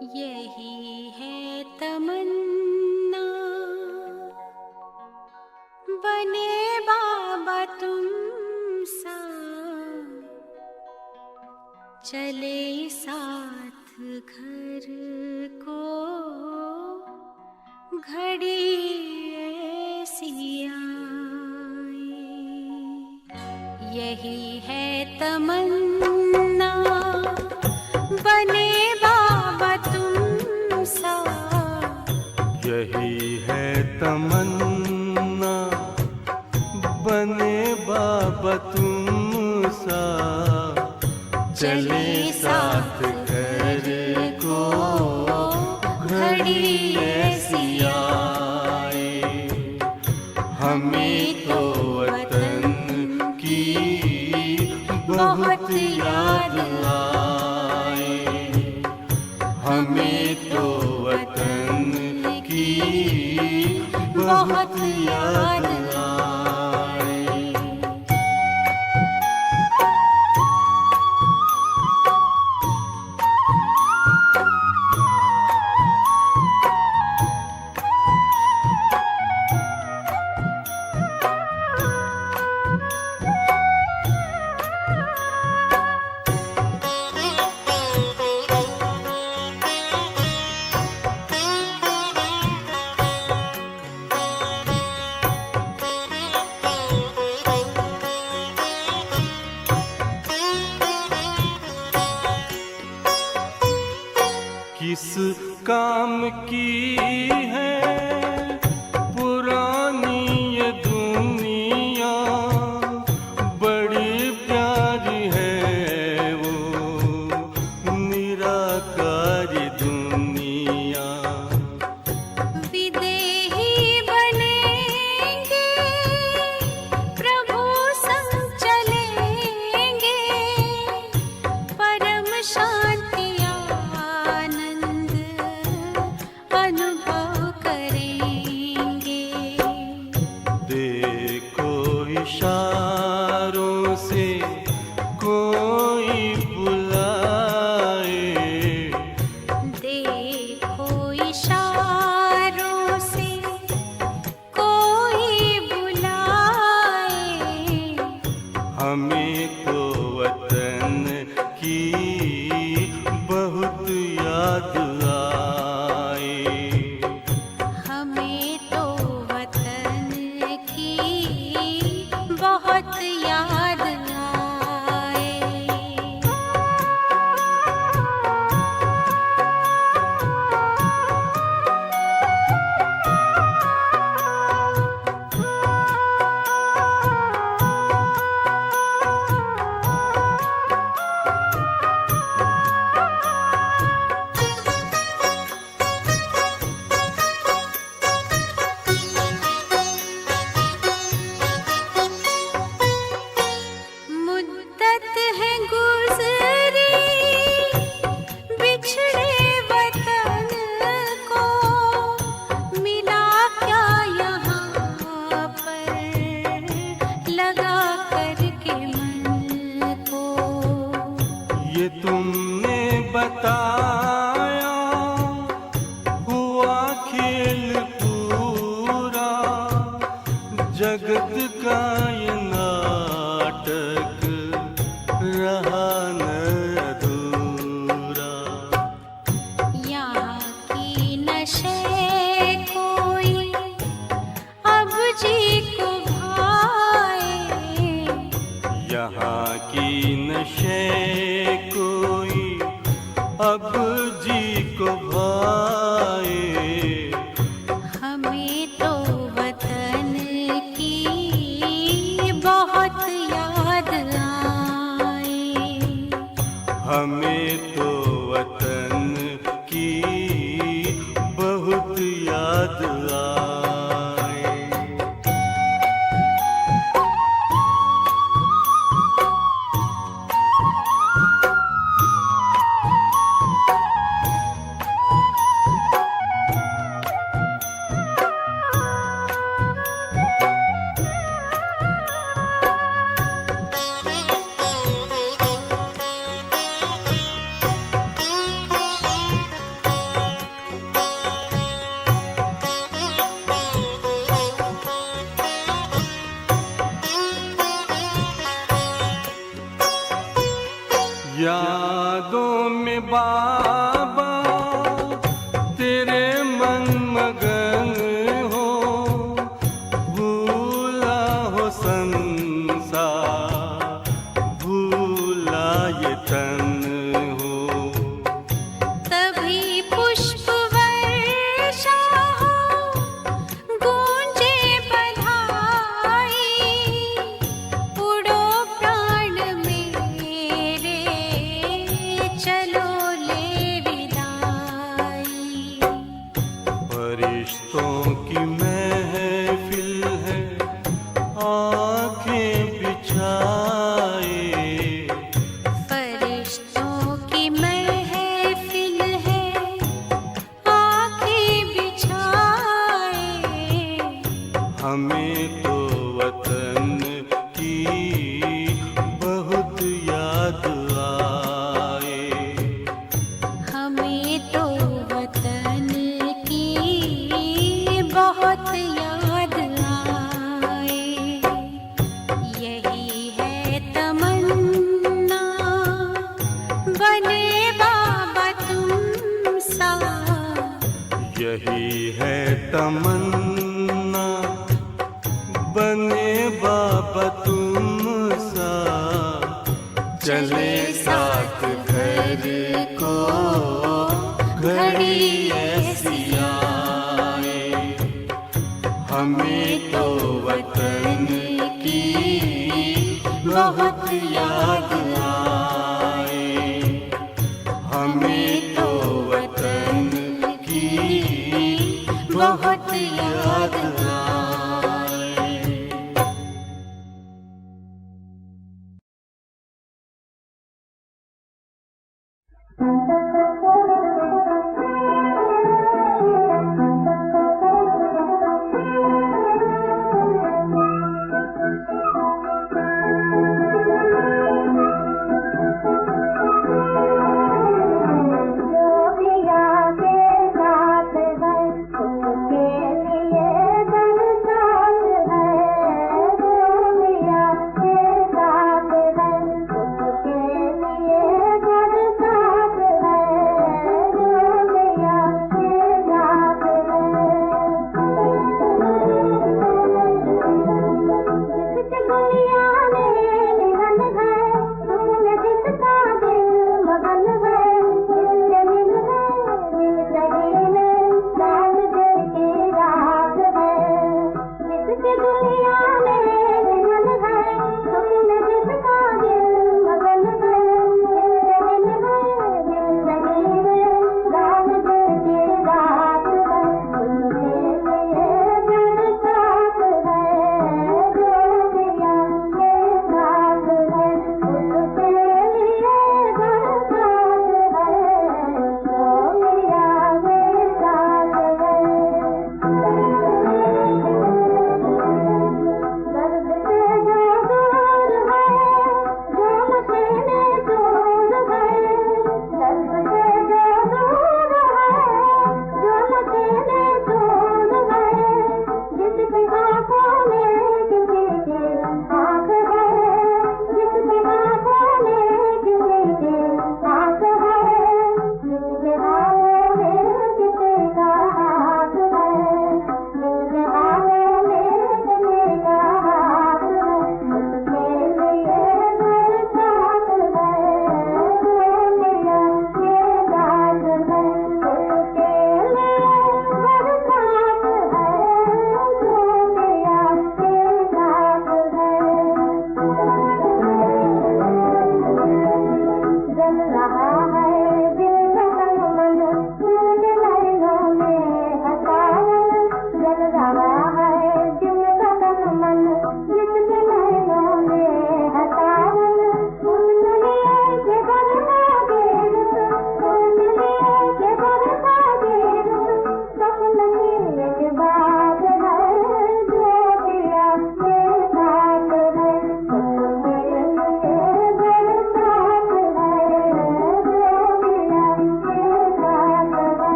यही है तमन्ना बने बाबा तुम सा, चले साथ घर को घड़ी ऐसी आए। यही है तमन्ना बने बाबा तुम सा, यही है तमन्ना बने बाबा तुम सा, चले साथ घर को घड़ी ऐसी आए। हमें तो वतन की बहुत याद आए, हमें तो वतन की बहुत याद आए। किस काम की है पुरानी ये दुनिया, बड़ी प्यारी है वो निराकारी दुनिया। विदेही बनेंगे प्रभु संग चलेंगे, परम शांति अनुभव करेंगे। देखो इशारों से कोई बुलाए, देखो इशारों से कोई बुलाए। हमें तो वतन की बहुत याद आए, हमें तो वतन की बहुत याद आए। मुद्दत है गुज़री बिछड़े वतन को, मिला क्या यहाँ पर लगा करके मन को। ये तुमने बताया हुआ खेल पूरा, जगत का ये नाटक रहा न अधूरा। यहाँ की नशे कोई अब जी को भाए, यहाँ की नशे कोई अब जी को भाए। हमें तो वतन की बहुत याद आए, हमें तो वतन की बहुत याद आए। में बाबा तेरे मन मगन हो, भूला हो संसार, भूला ये तन हो। तभी पुष्प वर्षा हो, गूंजे बधाई, उड़ो प्राण मेरे, चलो ले विदाई। फरिश्तों की महफिल है, आंखें बिछाए, फरिश्तों की महफिल है, आंखें बिछाए। हमें तो वतन की बहुत याद आए। हमें तो वतन की बहुत याद आए। यही है तमन्ना, बने बाबा तुम सा। यही है तमन्ना, बने बाबा तुम सा। चले साथ घर को घड़ी ऐसी आए। हमें तो वतन की बहुत याद आए। हमें तो वतन की बहुत याद आए। जोगिया के साथ बंधु के लिए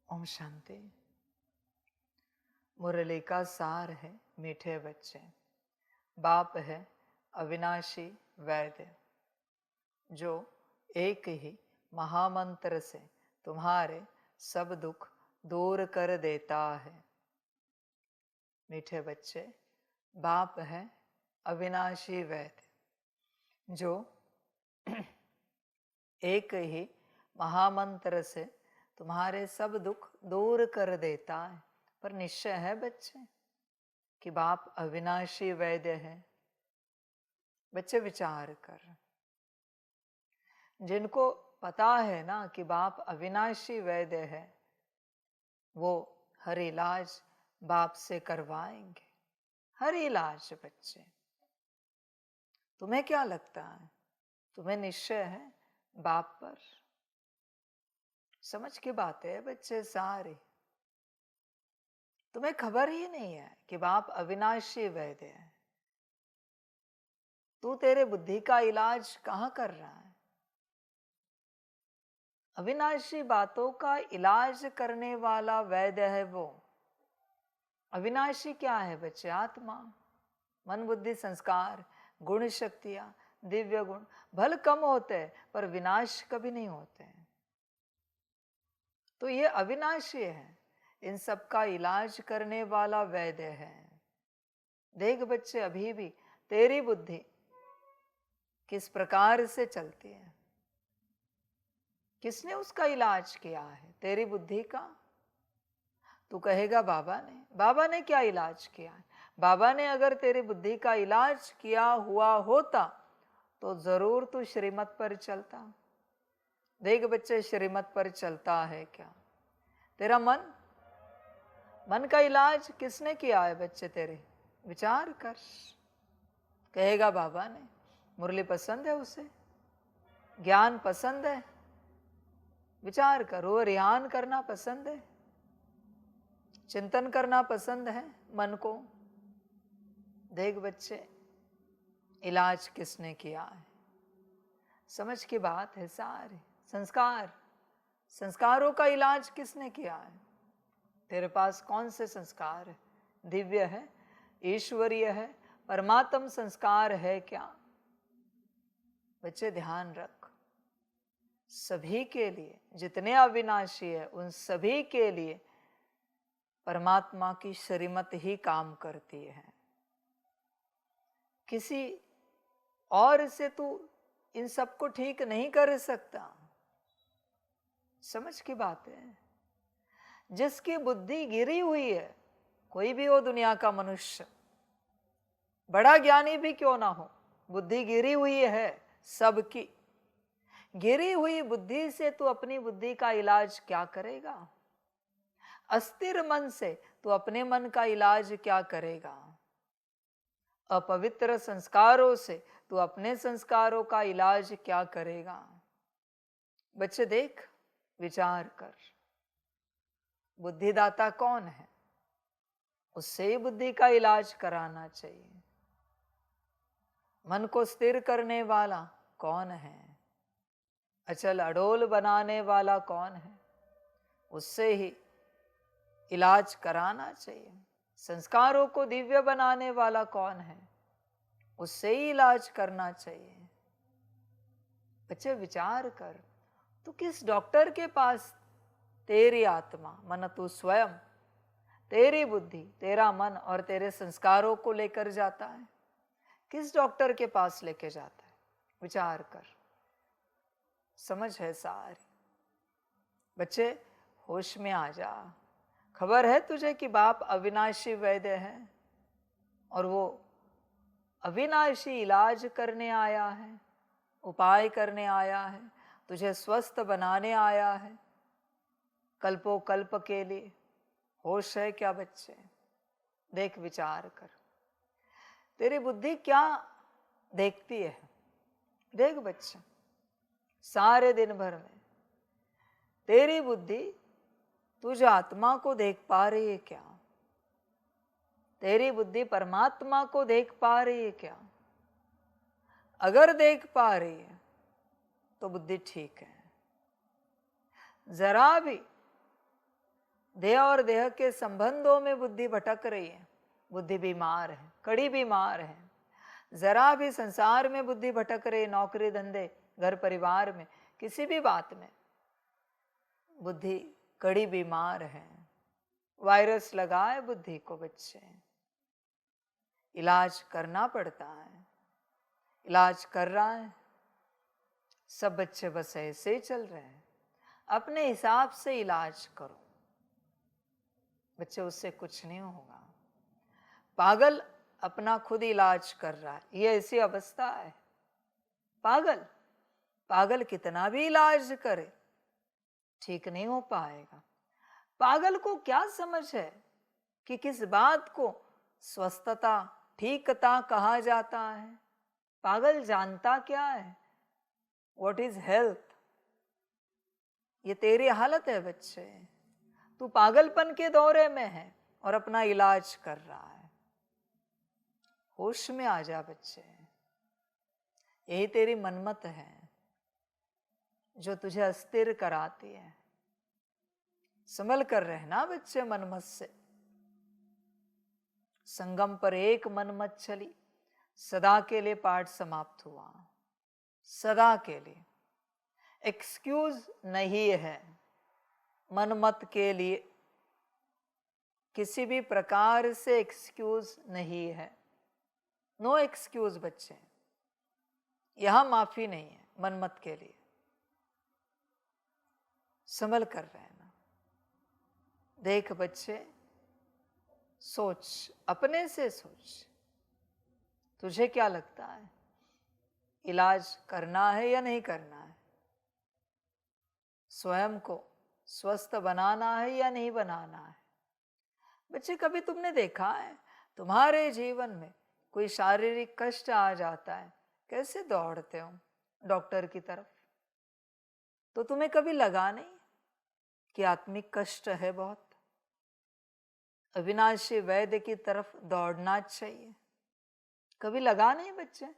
ओम शांति। मुरली का सार है मीठे बच्चे। बाप है अविनाशी वैद्य, जो एक ही महामंत्र से तुम्हारे सब दुख दूर कर देता है। मीठे बच्चे, बाप है अविनाशी वैद्य, जो एक ही महामंत्र से तुम्हारे सब दुख दूर कर देता है। पर निश्चय है बच्चे कि बाप अविनाशी वैद्य है। बच्चे विचार कर, जिनको पता है ना कि बाप अविनाशी वैद्य है, वो हर इलाज बाप से करवाएंगे। हर इलाज बच्चे। तुम्हें क्या लगता है? तुम्हें निश्चय है बाप पर? समझ की बात है बच्चे सारे। तुम्हें खबर ही नहीं है कि बाप अविनाशी वैद्य है। तू तेरे बुद्धि का इलाज कहां कर रहा है? अविनाशी बातों का इलाज करने वाला वैद्य है वो। अविनाशी क्या है बच्चे? आत्मा, मन, बुद्धि, संस्कार, गुण, शक्तियां, दिव्य गुण भल कम होते हैं पर विनाश कभी नहीं होते हैं। तो ये अविनाशी है, इन सब का इलाज करने वाला वैद्य है। देख बच्चे, अभी भी तेरी बुद्धि किस प्रकार से चलती है, किसने उसका इलाज किया है तेरी बुद्धि का? तू कहेगा बाबा ने क्या इलाज किया है? बाबा ने अगर तेरी बुद्धि का इलाज किया हुआ होता तो जरूर तू श्रीमत पर चलता। देख बच्चे, श्रीमत पर चलता है क्या? तेरा मन का इलाज किसने किया है बच्चे तेरे? विचार कर। कहेगा बाबा ने। मुरली पसंद है उसे, ज्ञान पसंद है। विचार करो, ध्यान करना पसंद है, चिंतन करना पसंद है मन को। देख बच्चे, इलाज किसने किया है? समझ की बात है सारी। संस्कारों का इलाज किसने किया है? तेरे पास कौन से संस्कार है? दिव्य है, ईश्वरीय है, परमात्म संस्कार है क्या? बच्चे ध्यान रख, सभी के लिए, जितने अविनाशी है उन सभी के लिए परमात्मा की श्रीमत ही काम करती है। किसी और से तू इन सबको ठीक नहीं कर सकता। समझ की बात है। जिसकी बुद्धि गिरी हुई है, कोई भी हो दुनिया का मनुष्य, बड़ा ज्ञानी भी क्यों ना हो, बुद्धि गिरी हुई है सबकी। गिरी हुई बुद्धि से तू अपनी बुद्धि का इलाज क्या करेगा? अस्थिर मन से तू अपने मन का इलाज क्या करेगा? अपवित्र संस्कारों से तू अपने संस्कारों का इलाज क्या करेगा? बच्चे देख, विचार कर, बुद्धिदाता कौन है? उससे ही बुद्धि का इलाज कराना चाहिए। मन को स्थिर करने वाला कौन है? अचल अडोल बनाने वाला कौन है? उससे ही इलाज कराना चाहिए। संस्कारों को दिव्य बनाने वाला कौन है? उससे ही इलाज करना चाहिए। बच्चे विचार कर, तू किस डॉक्टर के पास तेरी आत्मा, मन तू स्वयं, तेरी बुद्धि, तेरा मन और तेरे संस्कारों को लेकर जाता है? किस डॉक्टर के पास लेके जाता है? विचार कर। समझ है सारी। बच्चे होश में आ जा। खबर है तुझे कि बाप अविनाशी वैद्य है और वो अविनाशी इलाज करने आया है, उपाय करने आया है, तुझे स्वस्थ बनाने आया है कल्पों कल्प के लिए। होश है क्या बच्चे? देख, विचार कर, तेरी बुद्धि क्या देखती है? देख बच्चे, सारे दिन भर में तेरी बुद्धि तुझ आत्मा को देख पा रही है क्या? तेरी बुद्धि परमात्मा को देख पा रही है क्या? अगर देख पा रही है तो बुद्धि ठीक है। जरा भी देह और देह के संबंधों में बुद्धि भटक रही है, बुद्धि बीमार है, कड़ी बीमार है। जरा भी संसार में बुद्धि भटक रही, नौकरी धंधे घर परिवार में किसी भी बात में बुद्धि कड़ी बीमार है। वायरस लगा है बुद्धि को बच्चे, इलाज करना पड़ता है, इलाज कर रहा है। सब बच्चे बस ऐसे ही चल रहे हैं, अपने हिसाब से इलाज करो बच्चे, उससे कुछ नहीं होगा। पागल अपना खुद इलाज कर रहा है, ये ऐसी अवस्था है। पागल पागल कितना भी इलाज करे ठीक नहीं हो पाएगा। पागल को क्या समझ है कि किस बात को स्वस्थता ठीकता कहा जाता है? पागल जानता क्या है? What is health? ये तेरी हालत है बच्चे, तू पागलपन के दौरे में है और अपना इलाज कर रहा है। होश में आ जा बच्चे, यही तेरी मनमत है जो तुझे अस्थिर कराती है। संभल कर रहना बच्चे मनमत से। संगम पर एक मनमत चली, सदा के लिए पाठ समाप्त हुआ, सदा के लिए। एक्सक्यूज नहीं है मनमत के लिए, किसी भी प्रकार से एक्सक्यूज नहीं है। नो एक्सक्यूज बच्चे, यहां माफी नहीं है मनमत के लिए। संभल कर रहना। देख बच्चे, सोच, अपने से सोच, तुझे क्या लगता है इलाज करना है या नहीं करना है? स्वयं को स्वस्थ बनाना है या नहीं बनाना है? बच्चे, कभी तुमने देखा है तुम्हारे जीवन में कोई शारीरिक कष्ट आ जाता है, कैसे दौड़ते हो डॉक्टर की तरफ? तो तुम्हें कभी लगा नहीं कि आत्मिक कष्ट है बहुत, अविनाशी वैद्य की तरफ दौड़ना चाहिए? कभी लगा नहीं बच्चे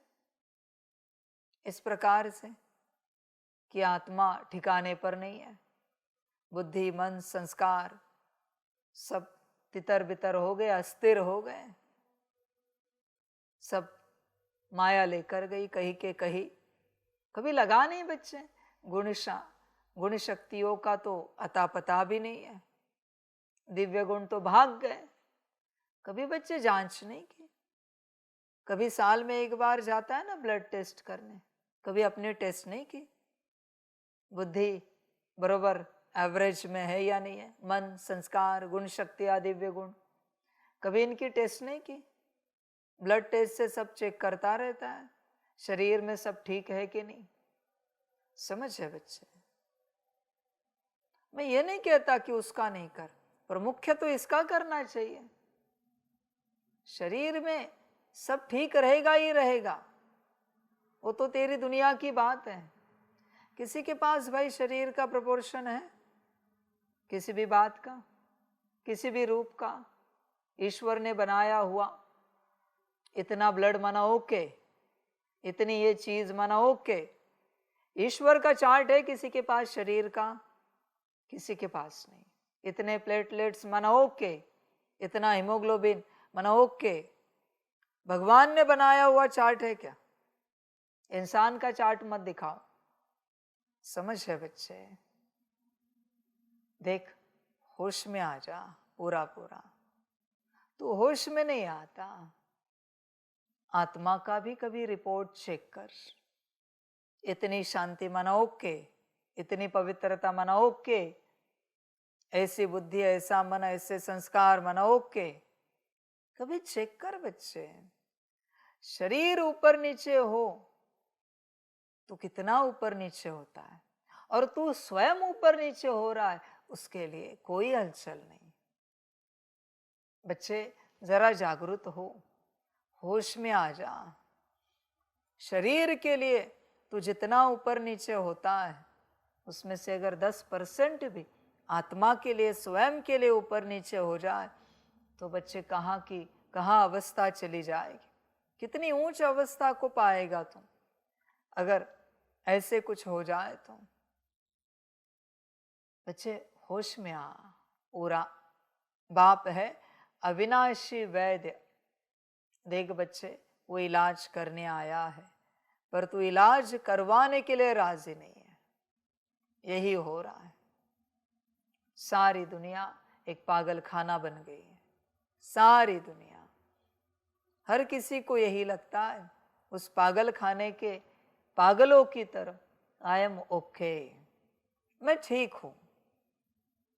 इस प्रकार से कि आत्मा ठिकाने पर नहीं है, बुद्धि मन संस्कार सब तितर बितर हो गए, अस्थिर हो गए, सब माया लेकर गई कहीं के कहीं? कभी लगा नहीं बच्चे गुण शक्तियों का तो अता पता भी नहीं है, दिव्य गुण तो भाग गए। कभी बच्चे जांच नहीं की? कभी साल में एक बार जाता है ना ब्लड टेस्ट करने, कभी अपनी टेस्ट नहीं की? बुद्धि बरोबर एवरेज में है या नहीं है? मन संस्कार गुण शक्ति दिव्य गुण, कभी इनकी टेस्ट नहीं की? ब्लड टेस्ट से सब चेक करता रहता है शरीर में सब ठीक है कि नहीं। समझ है बच्चे, मैं ये नहीं कहता कि उसका नहीं कर, पर मुख्य तो इसका करना चाहिए। शरीर में सब ठीक रहेगा ही रहेगा, वो तो तेरी दुनिया की बात है। किसी के पास भाई शरीर का प्रोपोर्शन है, किसी भी बात का, किसी भी रूप का, ईश्वर ने बनाया हुआ, इतना ब्लड माना ओके, इतनी ये चीज माना ओके। ईश्वर का चार्ट है किसी के पास शरीर का, किसी के पास नहीं। इतने प्लेटलेट्स माना ओके, इतना हीमोग्लोबिन माना ओके। भगवान ने बनाया हुआ चार्ट है क्या? इंसान का चार्ट मत दिखाओ। समझ है बच्चे? देख, होश में आ जा पूरा पूरा। तू होश में नहीं आता, आत्मा का भी कभी रिपोर्ट चेक कर। इतनी शांति माना ओके, इतनी पवित्रता माना ओके, ऐसी बुद्धि ऐसा मन ऐसे संस्कार माना ओके। कभी चेक कर बच्चे। शरीर ऊपर नीचे हो तो कितना ऊपर नीचे होता है, और तू स्वयं ऊपर नीचे हो रहा है, उसके लिए कोई हलचल नहीं। बच्चे जरा जागरूक हो, होश में आ जा। शरीर के लिए तू जितना ऊपर नीचे होता है, उसमें से अगर 10% भी आत्मा के लिए स्वयं के लिए ऊपर नीचे हो जाए तो बच्चे कहाँ की कहाँ अवस्था चली जाएगी। कितनी ऊंच अवस्था को पाएगा तुम अगर ऐसे कुछ हो जाए तो। बच्चे होश में आ, पूरा बाप है अविनाशी वैद्य। देख बच्चे, वो इलाज करने आया है, पर तू इलाज करवाने के लिए राजी नहीं है। यही हो रहा है। सारी दुनिया एक पागल खाना बन गई है। सारी दुनिया, हर किसी को यही लगता है उस पागल खाने के पागलों की तरह, आई एम ओके, मैं ठीक हूं,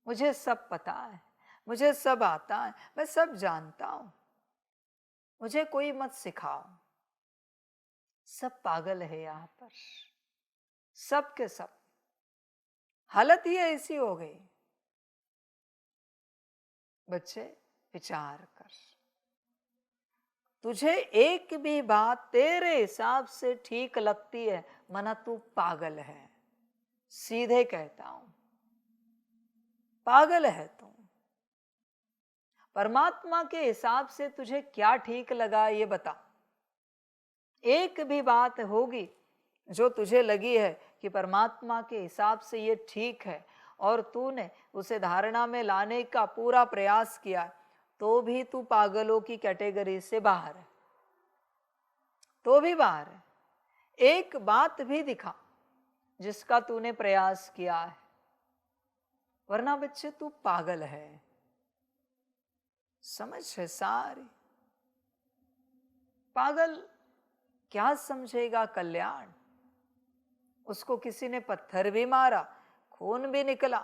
मुझे सब पता है, मुझे सब आता है, मैं सब जानता हूं, मुझे कोई मत सिखाओ। सब पागल है यहां पर, सब के सब। हालत ही ऐसी हो गई। बच्चे विचार कर, तुझे एक भी बात तेरे हिसाब से ठीक लगती है, मना तू पागल है। सीधे कहता हूं, पागल है तू। परमात्मा के हिसाब से तुझे क्या ठीक लगा ये बता। एक भी बात होगी जो तुझे लगी है कि परमात्मा के हिसाब से ये ठीक है, और तूने उसे धारणा में लाने का पूरा प्रयास किया, तो भी तू पागलों की कैटेगरी से बाहर है, तो भी बाहर है। एक बात भी दिखा जिसका तूने प्रयास किया है, वरना बच्चे तू पागल है। समझ है सारी। पागल क्या समझेगा कल्याण? उसको किसी ने पत्थर भी मारा, खून भी निकला,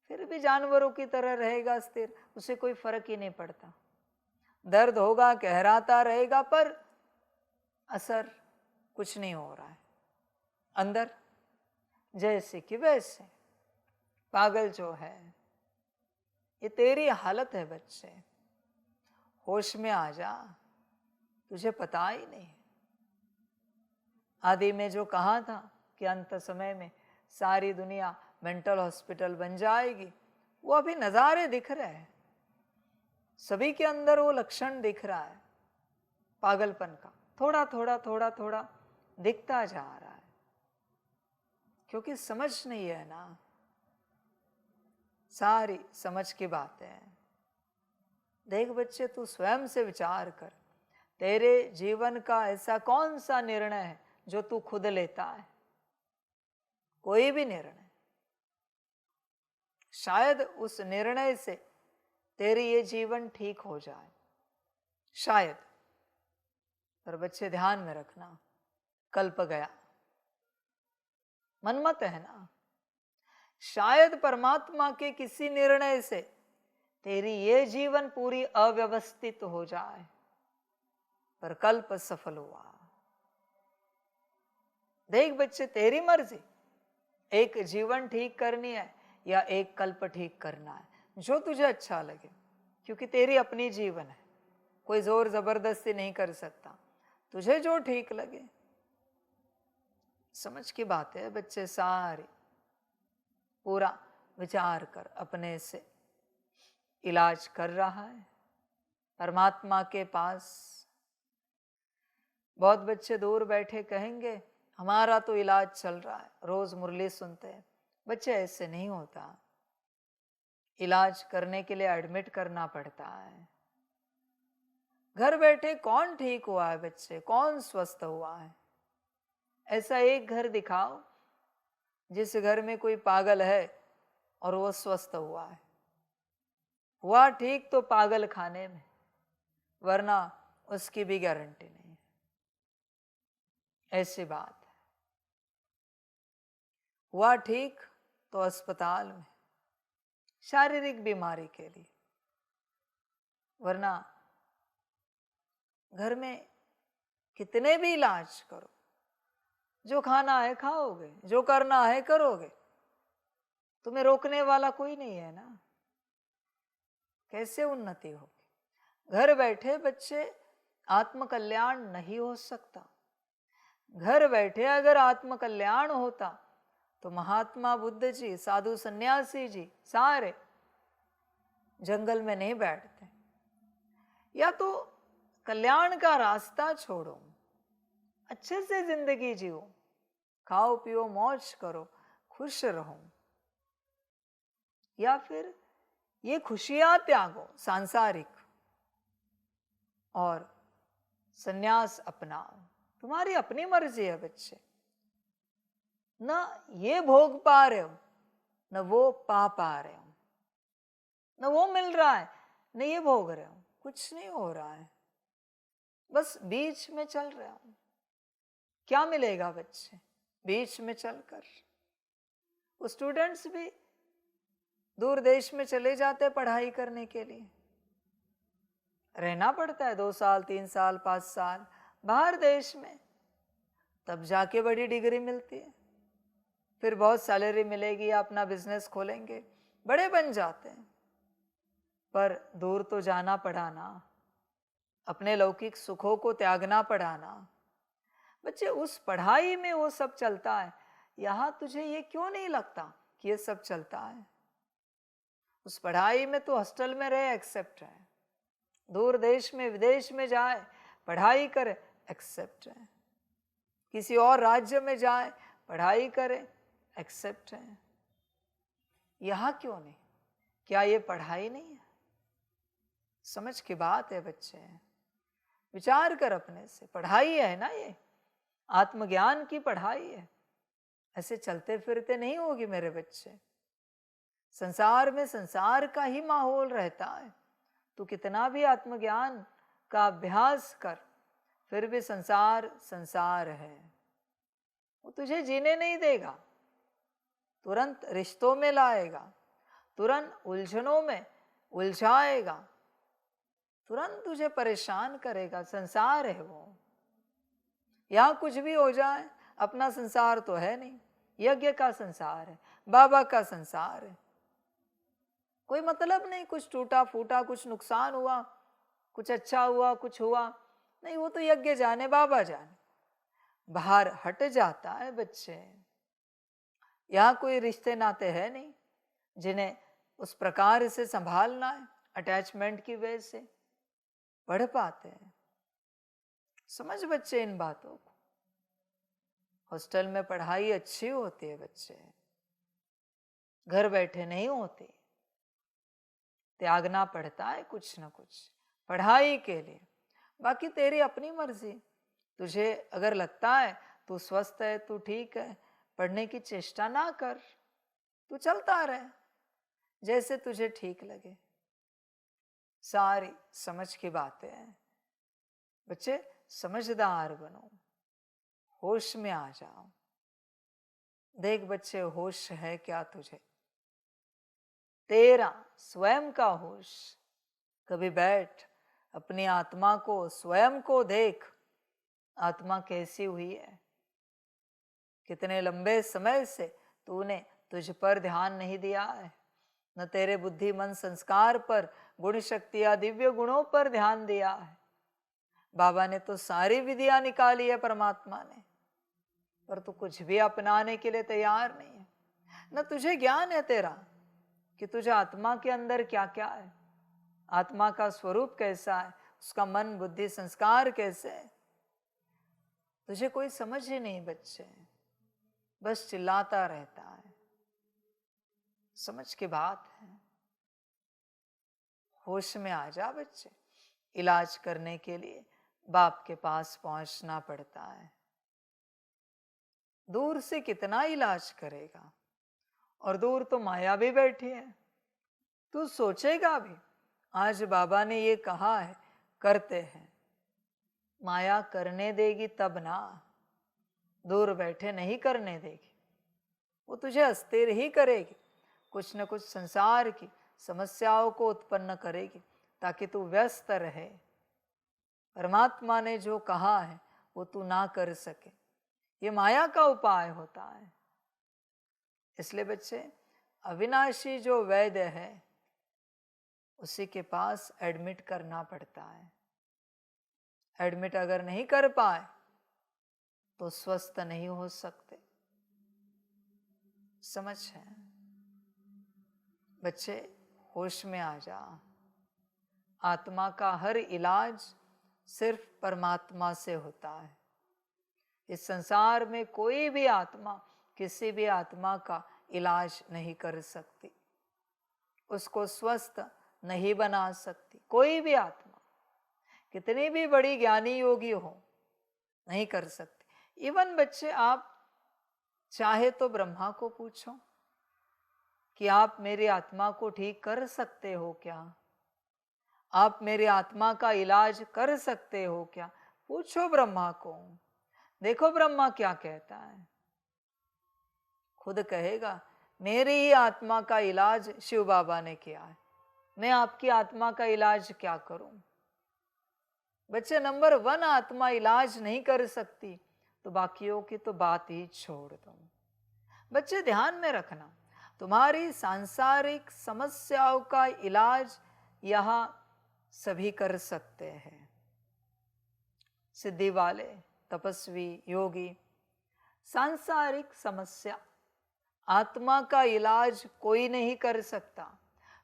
फिर भी जानवरों की तरह रहेगा स्थिर, उसे कोई फर्क ही नहीं पड़ता। दर्द होगा, कहराता रहेगा, पर असर कुछ नहीं हो रहा है। अंदर जैसे कि वैसे। पागल जो है, ये तेरी हालत है बच्चे। होश में आ जा, तुझे पता ही नहीं। आदि में जो कहा था कि अंत समय में सारी दुनिया मेंटल हॉस्पिटल बन जाएगी, वो अभी नजारे दिख रहे हैं। सभी के अंदर वो लक्षण दिख रहा है पागलपन का, थोड़ा थोड़ा थोड़ा थोड़ा दिखता जा रहा है, क्योंकि समझ नहीं है ना। सारी समझ की बातें हैं। देख बच्चे, तू स्वयं से विचार कर, तेरे जीवन का ऐसा कौन सा निर्णय है जो तू खुद लेता है? कोई भी निर्णय। शायद उस निर्णय से तेरी ये जीवन ठीक हो जाए, शायद। पर बच्चे ध्यान में रखना, कल्प गया, मनमत है ना। शायद परमात्मा के किसी निर्णय से तेरी ये जीवन पूरी अव्यवस्थित हो जाए, पर कल्प सफल हुआ। देख बच्चे, तेरी मर्जी, एक जीवन ठीक करनी है या एक कल्प ठीक करना है, जो तुझे अच्छा लगे, क्योंकि तेरी अपनी जीवन है, कोई जोर जबरदस्ती नहीं कर सकता। तुझे जो ठीक लगे। समझ की बात है बच्चे सारी। पूरा विचार कर, अपने से इलाज कर रहा है परमात्मा के पास। बहुत बच्चे दूर बैठे कहेंगे हमारा तो इलाज चल रहा है, रोज मुरली सुनते हैं। बच्चे ऐसे नहीं होता। इलाज करने के लिए एडमिट करना पड़ता है। घर बैठे कौन ठीक हुआ है बच्चे, कौन स्वस्थ हुआ है? ऐसा एक घर दिखाओ जिस घर में कोई पागल है और वो स्वस्थ हुआ है। हुआ ठीक तो पागल खाने में, वरना उसकी भी गारंटी नहीं है। ऐसी बात है। हुआ ठीक तो अस्पताल में, शारीरिक बीमारी के लिए, वरना घर में कितने भी इलाज करो, जो खाना है खाओगे, जो करना है करोगे, तुम्हें रोकने वाला कोई नहीं है ना। कैसे उन्नति होगी? घर बैठे बच्चे आत्मकल्याण नहीं हो सकता। घर बैठे अगर आत्मकल्याण होता तो महात्मा बुद्ध जी, साधु सन्यासी जी सारे जंगल में नहीं बैठते। या तो कल्याण का रास्ता छोड़ो, अच्छे से जिंदगी जियो, खाओ पियो मौज करो, खुश रहो, या फिर ये खुशियां त्यागो सांसारिक और सन्यास अपनाओ। तुम्हारी अपनी मर्जी है बच्चे, ना ये भोग पा रहे हो न वो पा रहे हो, न वो मिल रहा है न ये भोग रहे हो, कुछ नहीं हो रहा है, बस बीच में चल रहे हो। क्या मिलेगा बच्चे बीच में चलकर? वो स्टूडेंट्स भी दूर देश में चले जाते पढ़ाई करने के लिए, रहना पड़ता है 2 साल 3 साल 5 साल बाहर देश में, तब जाके बड़ी डिग्री मिलती है, फिर बहुत सैलरी मिलेगी, अपना बिजनेस खोलेंगे, बड़े बन जाते हैं। पर दूर तो जाना पड़ा ना, अपने लौकिक सुखों को त्यागना पड़ा ना। बच्चे उस पढ़ाई में वो सब चलता है, यहां तुझे ये क्यों नहीं लगता कि ये सब चलता है? उस पढ़ाई में तो हॉस्टल में रहे एक्सेप्ट है, दूर देश में विदेश में जाए पढ़ाई करे एक्सेप्ट है, किसी और राज्य में जाए पढ़ाई करे एक्सेप्ट है, यहां क्यों नहीं? क्या ये पढ़ाई नहीं है? समझ की बात है बच्चे, विचार कर अपने से, पढ़ाई है ना ये, आत्मज्ञान की पढ़ाई है। ऐसे चलते फिरते नहीं होगी मेरे बच्चे, संसार में संसार का ही माहौल रहता है। तू कितना भी आत्मज्ञान का अभ्यास कर, फिर भी संसार संसार है, वो तुझे जीने नहीं देगा, तुरंत रिश्तों में लाएगा, तुरंत उलझनों में उलझाएगा, तुरंत तुझे परेशान करेगा। संसार है वो, यहां कुछ भी हो जाए अपना संसार तो है नहीं, यज्ञ का संसार है, बाबा का संसार है, कोई मतलब नहीं, कुछ टूटा फूटा, कुछ नुकसान हुआ, कुछ अच्छा हुआ, कुछ हुआ नहीं, वो तो यज्ञ जाने बाबा जाने, बाहर हट जाता है बच्चे। यहाँ कोई रिश्ते नाते है नहीं जिन्हें उस प्रकार से संभालना है, अटैचमेंट की वजह से बढ़ पाते हैं। समझ बच्चे इन बातों को। हॉस्टल में पढ़ाई अच्छी होती है बच्चे, घर बैठे नहीं होती, त्यागना पड़ता है कुछ न कुछ पढ़ाई के लिए। बाकी तेरी अपनी मर्जी, तुझे अगर लगता है तू स्वस्थ है, तू ठीक है, पढ़ने की चेष्टा ना कर, तू चलता रहे जैसे तुझे ठीक लगे। सारी समझ की बातें हैं बच्चे, समझदार बनो, होश में आ जाओ। देख बच्चे, होश है क्या तुझे? तेरा स्वयं का होश। कभी बैठ, अपनी आत्मा को, स्वयं को देख, आत्मा कैसी हुई है। कितने लंबे समय से तूने तुझ पर ध्यान नहीं दिया है, न तेरे बुद्धि मन संस्कार पर, गुण शक्ति या दिव्य गुणों पर ध्यान दिया है। बाबा ने तो सारी विधियां निकाली है परमात्मा ने, पर तू कुछ भी अपनाने के लिए तैयार नहीं है। न तुझे ज्ञान है तेरा कि तुझे आत्मा के अंदर क्या क्या है, आत्मा का स्वरूप कैसा है, उसका मन बुद्धि संस्कार कैसे है, तुझे कोई समझ ही नहीं बच्चे, बस चिल्लाता रहता है। समझ की बात है, होश में आ जा बच्चे। इलाज करने के लिए बाप के पास पहुंचना पड़ता है। दूर से कितना इलाज करेगा, और दूर तो माया भी बैठी है। तू सोचेगा भी, आज बाबा ने ये कहा है, करते हैं, माया करने देगी तब ना, दूर बैठे नहीं करने देगी। वो तुझे अस्थिर ही करेगी, कुछ न कुछ संसार की समस्याओं को उत्पन्न करेगी ताकि तू व्यस्त रहे। परमात्मा ने जो कहा है वो तू ना कर सके, ये माया का उपाय होता है। इसलिए बच्चे, अविनाशी जो वैद्य है उसी के पास एडमिट करना पड़ता है। एडमिट अगर नहीं कर पाए तो स्वस्थ नहीं हो सकते। समझ है बच्चे, होश में आ जा। आत्मा का हर इलाज सिर्फ परमात्मा से होता है। इस संसार में कोई भी आत्मा किसी भी आत्मा का इलाज नहीं कर सकती। उसको स्वस्थ नहीं बना सकती। कोई भी आत्मा कितनी भी बड़ी ज्ञानी योगी हो, नहीं कर सकती। इवन बच्चे, आप चाहे तो ब्रह्मा को पूछो कि आप मेरी आत्मा को ठीक कर सकते हो क्या? आप मेरी आत्मा का इलाज कर सकते हो क्या? पूछो ब्रह्मा को। देखो ब्रह्मा क्या कहता है। खुद कहेगा, मेरी ही आत्मा का इलाज शिव बाबा ने किया है, मैं आपकी आत्मा का इलाज क्या करूं? बच्चे, नंबर 1 आत्मा इलाज नहीं कर सकती तो बाकियों की तो बात ही छोड़ दो। बच्चे ध्यान में रखना, तुम्हारी सांसारिक समस्याओं का इलाज यहां सभी कर सकते हैं। सिद्धि वाले, तपस्वी, योगी। सांसारिक समस्या, आत्मा का इलाज कोई नहीं कर सकता।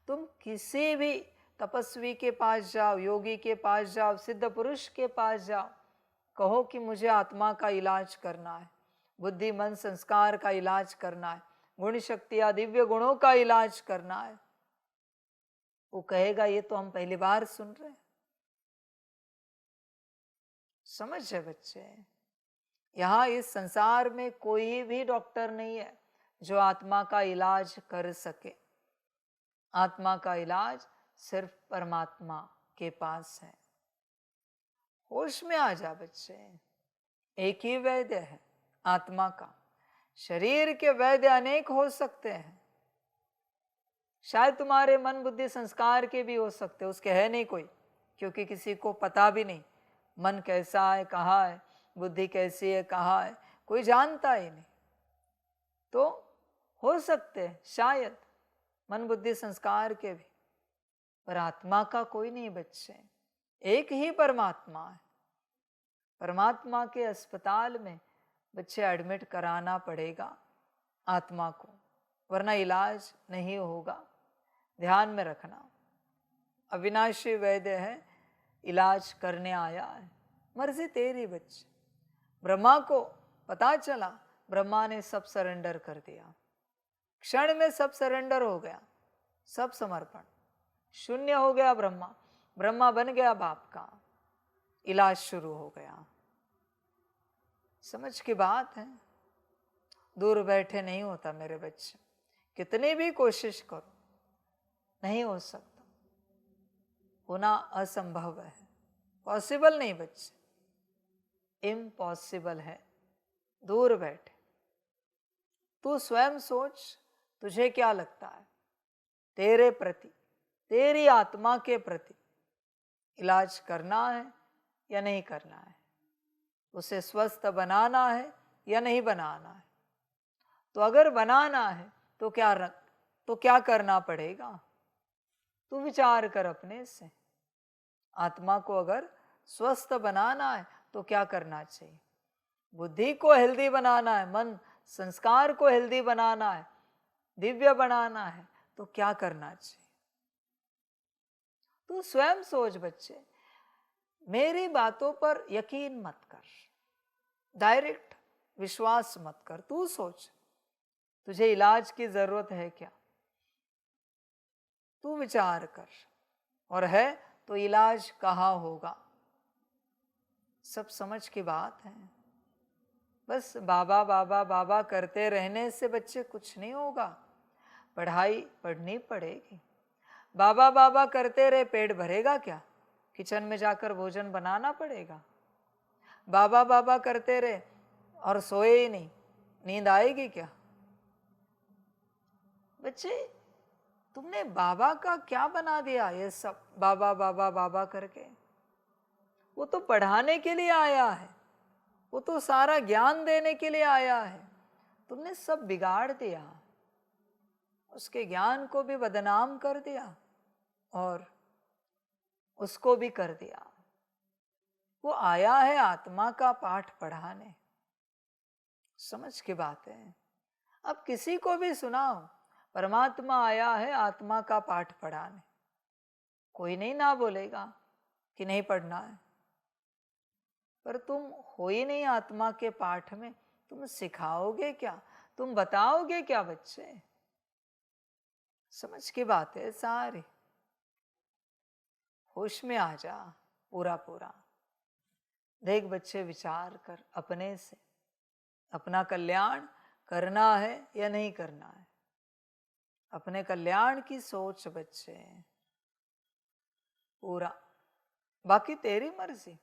तुम किसी भी तपस्वी के पास जाओ, योगी के पास जाओ, सिद्ध पुरुष के पास जाओ, कहो कि मुझे आत्मा का इलाज करना है, बुद्धि मन संस्कार का इलाज करना है, गुण शक्तियां दिव्य गुणों का इलाज करना है, वो कहेगा ये तो हम पहली बार सुन रहे हैं। समझ है बच्चे, यहां इस संसार में कोई भी डॉक्टर नहीं है जो आत्मा का इलाज कर सके। आत्मा का इलाज सिर्फ परमात्मा के पास है। होश में आ जा बच्चे, एक ही वैद्य है आत्मा का। शरीर के वैद्य अनेक हो सकते हैं, शायद तुम्हारे मन बुद्धि संस्कार के भी हो सकते, उसके है नहीं कोई, क्योंकि किसी को पता भी नहीं मन कैसा है, कहाँ है, बुद्धि कैसी है, कहाँ है, कोई जानता ही नहीं। तो हो सकते हैं शायद मन बुद्धि संस्कार के भी, पर आत्मा का कोई नहीं बच्चे। एक ही परमात्मा है। परमात्मा के अस्पताल में बच्चे एडमिट कराना पड़ेगा आत्मा को, वरना इलाज नहीं होगा। ध्यान में रखना, अविनाशी वैद्य है, इलाज करने आया है, मर्जी तेरी बच्चे। ब्रह्मा को पता चला, ब्रह्मा ने सब सरेंडर कर दिया, क्षण में सब सरेंडर हो गया, सब समर्पण, शून्य हो गया ब्रह्मा। ब्रह्मा बन गया बाप का, इलाज शुरू हो गया। समझ की बात है, दूर बैठे नहीं होता मेरे बच्चे, कितनी भी कोशिश करो नहीं हो सकता, होना असंभव है, पॉसिबल नहीं बच्चे, इम्पॉसिबल है दूर बैठे। तू स्वयं सोच, तुझे क्या लगता है तेरे प्रति, तेरी आत्मा के प्रति इलाज करना है या नहीं करना है? उसे स्वस्थ बनाना है या नहीं बनाना है? तो अगर बनाना है तो क्या करना पड़ेगा? तू विचार कर अपने से। आत्मा को अगर स्वस्थ बनाना है तो क्या करना चाहिए? बुद्धि को हेल्दी बनाना है, मन संस्कार को हेल्दी बनाना है, दिव्य बनाना है, तो क्या करना चाहिए? तू स्वयं सोच बच्चे, मेरी बातों पर यकीन मत कर, डायरेक्ट विश्वास मत कर। तू सोच, तुझे इलाज की जरूरत है क्या? तू विचार कर, और है तो इलाज कहाँ होगा? सब समझ की बात है। बस बाबा बाबा बाबा करते रहने से बच्चे कुछ नहीं होगा, पढ़ाई पढ़नी पड़ेगी। बाबा बाबा करते रहे, पेट भरेगा क्या? किचन में जाकर भोजन बनाना पड़ेगा। बाबा बाबा करते रहे और सोए ही नहीं, नींद आएगी क्या? बच्चे, तुमने बाबा का क्या बना दिया ये सब बाबा बाबा बाबा करके? वो तो पढ़ाने के लिए आया है, वो तो सारा ज्ञान देने के लिए आया है। तुमने सब बिगाड़ दिया, उसके ज्ञान को भी बदनाम कर दिया और उसको भी कर दिया। वो आया है आत्मा का पाठ पढ़ाने। समझ की बात है। अब किसी को भी सुनाओ, परमात्मा आया है आत्मा का पाठ पढ़ाने, कोई नहीं ना बोलेगा कि नहीं पढ़ना है। पर तुम हो ही नहीं आत्मा के पाठ में, तुम सिखाओगे क्या? तुम बताओगे क्या बच्चे? समझ की बात है सारी। होश में आ जा पूरा पूरा। देख बच्चे, विचार कर अपने से, अपना कल्याण करना है या नहीं करना है। अपने कल्याण की सोच बच्चे, पूरा। बाकी तेरी मर्जी।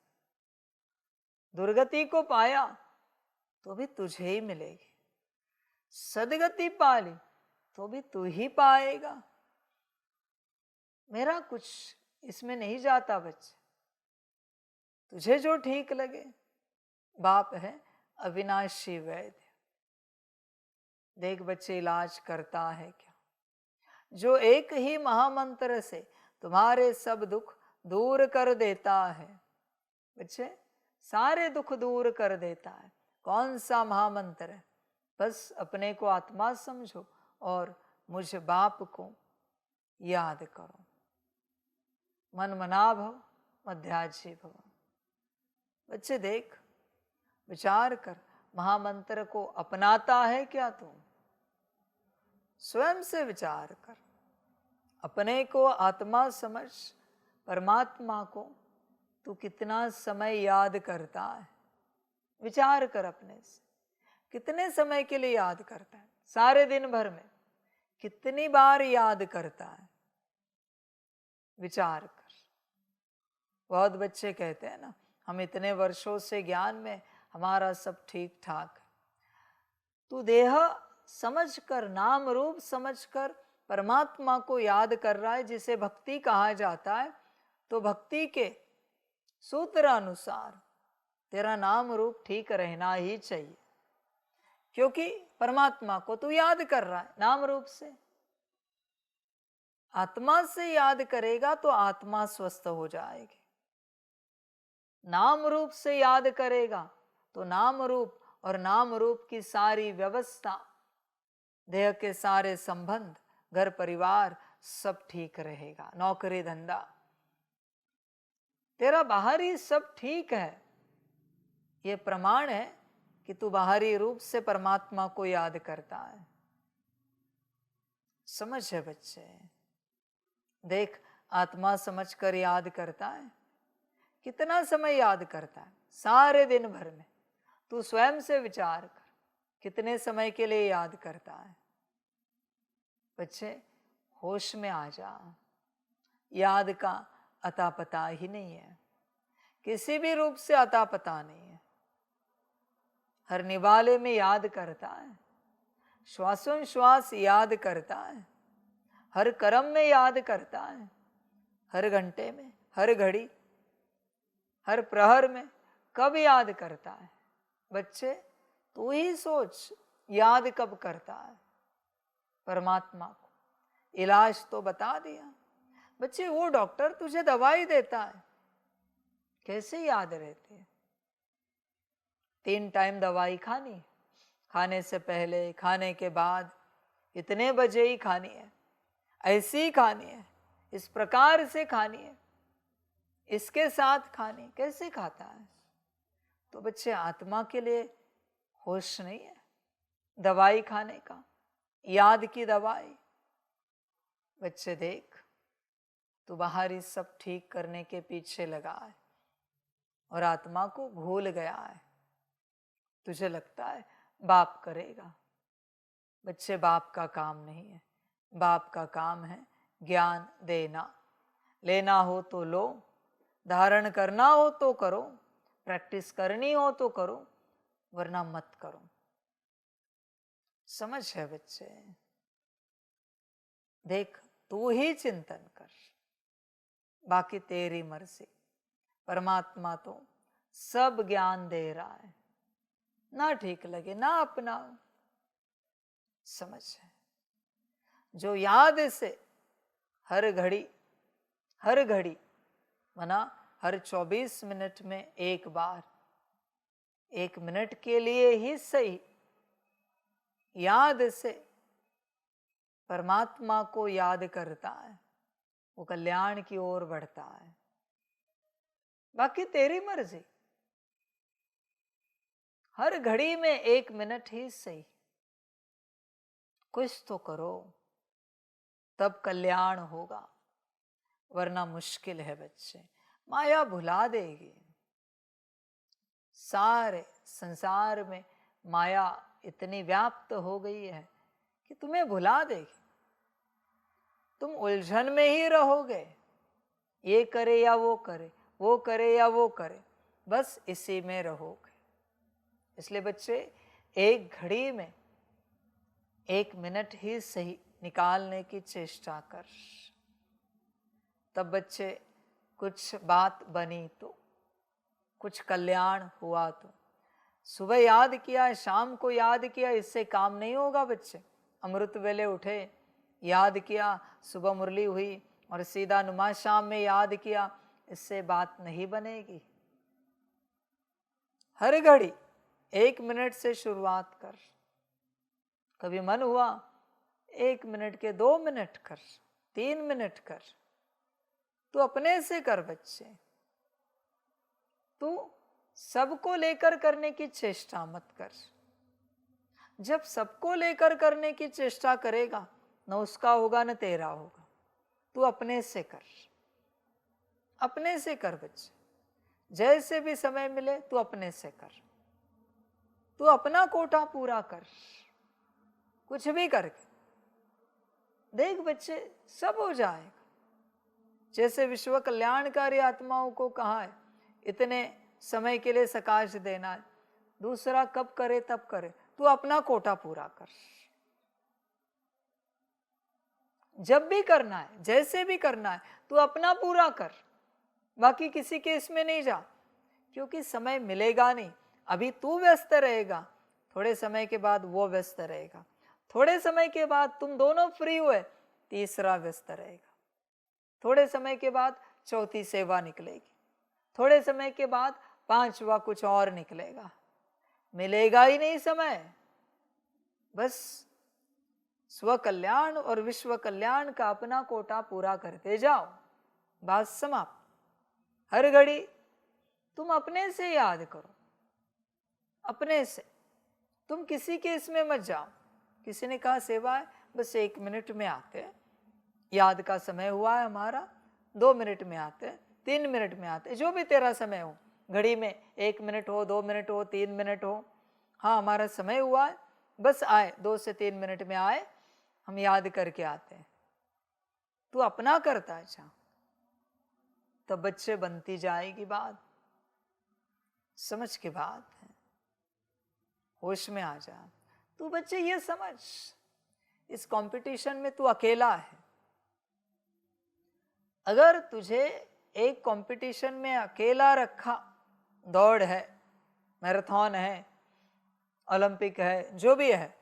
दुर्गति को पाया तो भी तुझे ही मिलेगी, सदगति पा ली तो भी तू ही पाएगा। मेरा कुछ इसमें नहीं जाता बच्चे, तुझे जो ठीक लगे। बाप है अविनाशी वैद्य। देख बच्चे, इलाज करता है क्या? जो एक ही महामंत्र से तुम्हारे सब दुख दूर कर देता है। बच्चे, सारे दुख दूर कर देता है। कौन सा महामंत्र है? बस अपने को आत्मा समझो और मुझ बाप को याद करो। मन मना भव मध्याजी भव। बच्चे देख, विचार कर, महामंत्र को अपनाता है क्या तू? स्वयं से विचार कर। अपने को आत्मा समझ, परमात्मा को तू कितना समय याद करता है? विचार कर अपने से, कितने समय के लिए याद करता है? सारे दिन भर में कितनी बार याद करता है? विचार कर। बहुत बच्चे कहते हैं ना, हम इतने वर्षों से ज्ञान में, हमारा सब ठीक ठाक है। तू देह समझकर, नाम रूप समझकर परमात्मा को याद कर रहा है, जिसे भक्ति कहा जाता है। तो भक्ति के सूत्र अनुसार तेरा नाम रूप ठीक रहना ही चाहिए, क्योंकि परमात्मा को तू याद कर रहा है नाम रूप से। आत्मा से याद करेगा तो आत्मा स्वस्थ हो जाएगी। नाम रूप से याद करेगा तो नाम रूप और नाम रूप की सारी व्यवस्था, देह के सारे संबंध, घर परिवार सब ठीक रहेगा। नौकरी धंधा तेरा बाहरी सब ठीक है, ये प्रमाण है कि तू बाहरी रूप से परमात्मा को याद करता है। समझ है बच्चे? देख, आत्मा समझकर याद करता है। कितना समय याद करता है? सारे दिन भर में तू स्वयं से विचार कर, कितने समय के लिए याद करता है? बच्चे, होश में आ जा। याद का अता पता ही नहीं है, किसी भी रूप से अता पता नहीं है। हर निवाले में याद करता है, श्वासोश्वास याद करता है, हर कर्म में याद करता है, हर घंटे में, हर घड़ी, हर प्रहर में कब याद करता है? बच्चे, तू ही सोच, याद कब करता है परमात्मा को? इलाज तो बता दिया। बच्चे, वो डॉक्टर तुझे दवाई देता है, कैसे याद रहती है? 3 टाइम दवाई खानी, खाने से पहले, खाने के बाद, इतने बजे ही खानी है, ऐसी ही खानी है, इस प्रकार से खानी है, इसके साथ खानी। कैसे खाता है? तो बच्चे, आत्मा के लिए होश नहीं है दवाई खाने का, याद की दवाई। बच्चे देख, तू बाहरी सब ठीक करने के पीछे लगा है और आत्मा को भूल गया है। तुझे लगता है बाप करेगा। बच्चे, बाप का काम नहीं है। बाप का काम है ज्ञान देना। लेना हो तो लो, धारण करना हो तो करो, प्रैक्टिस करनी हो तो करो, वरना मत करो। समझ है बच्चे? देख, तू ही चिंतन कर, बाकी तेरी मर्जी। परमात्मा तो सब ज्ञान दे रहा है, ना ठीक लगे ना अपनाओ। समझ है? जो याद से हर घड़ी मना हर 24 मिनट में एक बार, 1 मिनट के लिए ही सही, याद से परमात्मा को याद करता है, वो कल्याण की ओर बढ़ता है। बाकी तेरी मर्जी, हर घड़ी में 1 मिनट ही सही कुछ तो करो। तब कल्याण होगा, वरना मुश्किल है बच्चे। माया भुला देगी। सारे संसार में माया इतनी व्याप्त हो गई है कि तुम्हें भुला देगी। तुम उलझन में ही रहोगे, ये करे या वो करे, वो करे या वो करे, बस इसी में रहोगे। इसलिए बच्चे एक घड़ी में 1 मिनट ही सही निकालने की चेष्टा कर। तब बच्चे कुछ बात बनी तो, कुछ कल्याण हुआ तो। सुबह याद किया, शाम को याद किया, इससे काम नहीं होगा बच्चे। अमृत वेले उठे, याद किया, सुबह मुरली हुई और सीधा नुमा शाम में याद किया, इससे बात नहीं बनेगी। हर घड़ी 1 मिनट से शुरुआत कर। कभी मन हुआ 1 मिनट के 2 मिनट कर, 3 मिनट कर। तू अपने से कर बच्चे। तू सबको लेकर करने की चेष्टा मत कर। जब सबको लेकर करने की चेष्टा करेगा, न उसका होगा न तेरा होगा। तू अपने से कर, अपने से कर बच्चे। जैसे भी समय मिले तू अपने से कर। तू अपना कोटा पूरा कर, कुछ भी करके देख बच्चे, सब हो जाएगा। जैसे विश्व कल्याणकारी आत्माओं को कहा है इतने समय के लिए सकाश देना है, दूसरा कब करे तब करे, तू अपना कोटा पूरा कर। जब भी करना है, जैसे भी करना है, तू अपना पूरा कर। बाकी किसी के इसमें नहीं जा, क्योंकि समय मिलेगा नहीं। अभी तू व्यस्त रहेगा, थोड़े समय के बाद वो व्यस्त रहेगा, थोड़े समय के बाद तुम दोनों फ्री हुए, तीसरा व्यस्त रहेगा, थोड़े समय के बाद चौथी सेवा निकलेगी, थोड़े समय के बाद 5वां कुछ और निकलेगा। मिलेगा ही नहीं समय। बस स्व कल्याण और विश्व कल्याण का अपना कोटा पूरा करते जाओ, बात समाप्त। हर घड़ी तुम अपने से याद करो, अपने से। तुम किसी के इसमें मत जाओ। किसी ने कहा सेवा है, बस 1 मिनट में आते हैं, याद का समय हुआ है हमारा, 2 मिनट में आते हैं, 3 मिनट में आते हैं, जो भी तेरा समय हो। घड़ी में 1 मिनट हो, 2 मिनट हो, 3 मिनट हो, हाँ हमारा समय हुआ है, बस आए, 2 से 3 मिनट में आए, हम याद करके आते हैं। तू अपना करता है अच्छा, तब बच्चे बनती जाएगी बात। समझ की बात है, होश में आ जा। तू बच्चे ये समझ, इस कंपटीशन में तू अकेला है। अगर तुझे एक कंपटीशन में अकेला रखा, दौड़ है, मैराथन है, ओलंपिक है, जो भी है,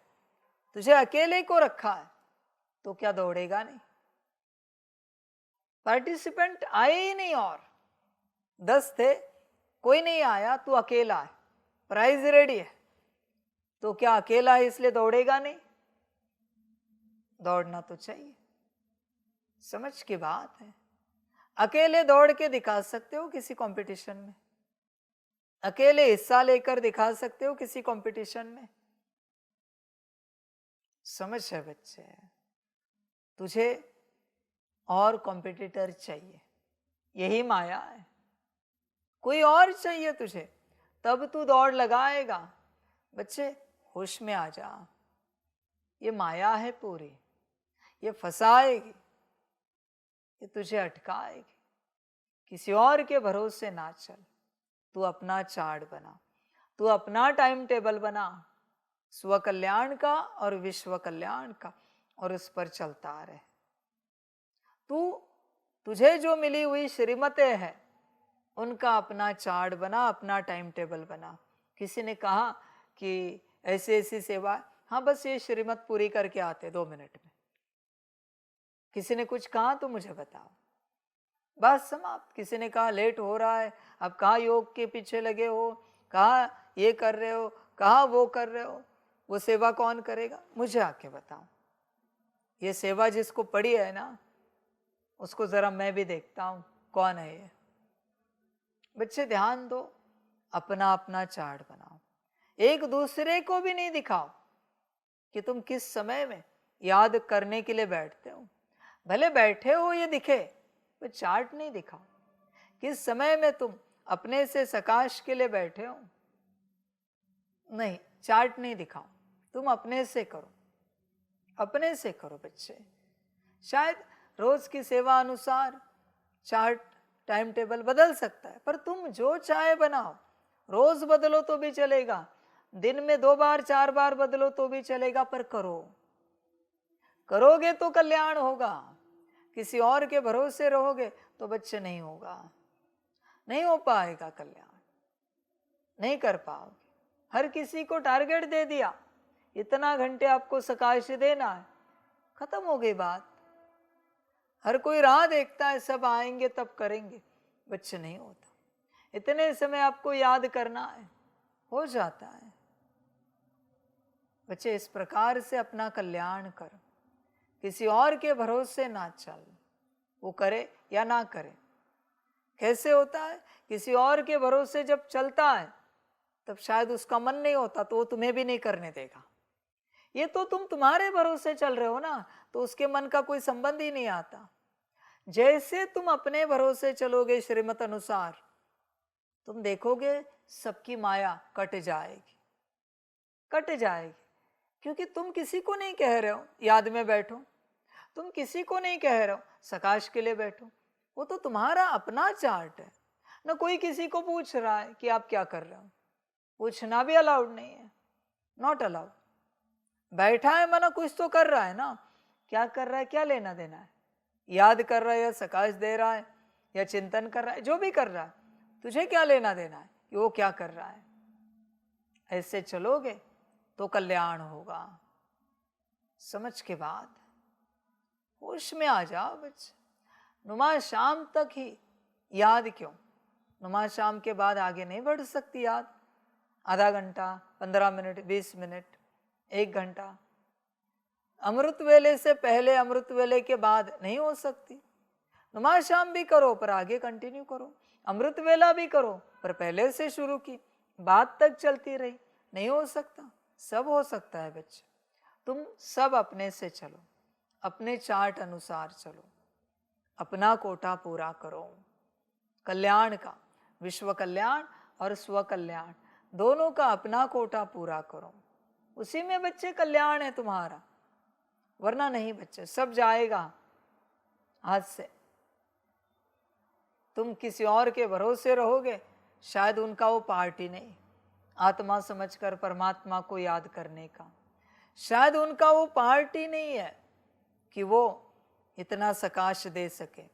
तुझे अकेले को रखा है, तो क्या दौड़ेगा नहीं? पार्टिसिपेंट आए ही नहीं, और 10 थे, कोई नहीं आया, तू अकेला है, प्राइज रेडी है, तो क्या अकेला है इसलिए दौड़ेगा नहीं? दौड़ना तो चाहिए। समझ की बात है। अकेले दौड़ के दिखा सकते हो किसी कंपटीशन में, अकेले हिस्सा लेकर दिखा सकते हो किसी कंपटीशन में। समझ है बच्चे, तुझे और कॉम्पिटिटर चाहिए, यही माया है। कोई और चाहिए तुझे, तब तू दौड़ लगाएगा। बच्चे होश में आ जा, ये माया है पूरी, ये फंसाएगी, ये तुझे अटकाएगी। किसी और के भरोसे ना चल, तू अपना चार्ट बना, तू अपना टाइम टेबल बना, स्व कल्याण का और विश्व कल्याण का, और उस पर चलता रहे। तुझे जो मिली हुई श्रीमतें हैं, उनका अपना चार्ट बना, अपना टाइम टेबल बना। किसी ने कहा कि ऐसी ऐसी सेवा, हाँ बस ये श्रीमत पूरी करके आते 2 मिनट में। किसी ने कुछ कहा तो मुझे बताओ, बस समाप्त। किसी ने कहा लेट हो रहा है, अब कहाँ योग के पीछे लगे हो, कहाँ ये कर रहे हो, कहाँ वो कर रहे हो, वो सेवा कौन करेगा? मुझे आके बताओ। ये सेवा जिसको पड़ी है ना, उसको जरा मैं भी देखता हूँ कौन है ये। बच्चे ध्यान दो, अपना अपना चार्ट बनाओ, एक दूसरे को भी नहीं दिखाओ कि तुम किस समय में याद करने के लिए बैठते हो। भले बैठे हो ये दिखे, पर चार्ट नहीं दिखाओ। किस समय में तुम अपने से सकाश के लिए बैठे हो, नहीं, चार्ट नहीं दिखाओ, तुम अपने से करो, अपने से करो बच्चे। शायद रोज की सेवा अनुसार चार्ट टाइम टेबल बदल सकता है, पर तुम जो चाहे बनाओ। रोज बदलो तो भी चलेगा, दिन में 2 बार 4 बार बदलो तो भी चलेगा, पर करो। करोगे तो कल्याण होगा। किसी और के भरोसे रहोगे तो बच्चे नहीं होगा, नहीं हो पाएगा कल्याण, नहीं कर पाओगे। हर किसी को टारगेट दे दिया, इतना घंटे आपको सकाश देना है, खत्म हो गई बात। हर कोई राह देखता है, सब आएंगे तब करेंगे, बच्चे नहीं होता। इतने समय आपको याद करना है, हो जाता है। बच्चे इस प्रकार से अपना कल्याण कर, किसी और के भरोसे ना चल, वो करे या ना करे। कैसे होता है? किसी और के भरोसे जब चलता है तब शायद उसका मन नहीं होता, तो वो तुम्हें भी नहीं करने देगा। ये तो तुम तुम्हारे भरोसे चल रहे हो ना, तो उसके मन का कोई संबंध ही नहीं आता। जैसे तुम अपने भरोसे चलोगे श्रीमत अनुसार, तुम देखोगे सबकी माया कट जाएगी, कट जाएगी। क्योंकि तुम किसी को नहीं कह रहे हो याद में बैठो, तुम किसी को नहीं कह रहे हो सकाश के लिए बैठो, वो तो तुम्हारा अपना चार्ट है ना। कोई किसी को पूछ रहा है कि आप क्या कर रहे हो, पूछना भी अलाउड नहीं है, नॉट अलाउड। बैठा है माना कुछ तो कर रहा है ना, क्या कर रहा है, क्या लेना देना है, याद कर रहा है या सकाश दे रहा है या चिंतन कर रहा है, जो भी कर रहा है, तुझे क्या लेना देना है कि वो क्या कर रहा है। ऐसे चलोगे तो कल्याण होगा। समझ के बाद होश में आ जाओ बच्चे। नुमा शाम तक ही याद क्यों, नुमा शाम के बाद आगे नहीं बढ़ सकती याद। आधा घंटा, 15 मिनट, 20 मिनट, 1 घंटा। अमृत वेले से पहले, अमृत वेले के बाद नहीं हो सकती। नुमा शाम भी करो पर आगे कंटिन्यू करो, अमृत वेला भी करो पर पहले से शुरू की, बाद तक चलती रही, नहीं हो सकता। सब हो सकता है बच्चे। तुम सब अपने से चलो, अपने चार्ट अनुसार चलो, अपना कोटा पूरा करो कल्याण का। विश्व कल्याण और स्व कल्याण दोनों का अपना कोटा पूरा करो, उसी में बच्चे कल्याण है तुम्हारा। वरना नहीं बच्चे, सब जाएगा हाथ से। तुम किसी और के भरोसे रहोगे, शायद उनका वो पार्ट ही नहीं, आत्मा समझकर परमात्मा को याद करने का, शायद उनका वो पार्ट ही नहीं है कि वो इतना सकाश दे सके।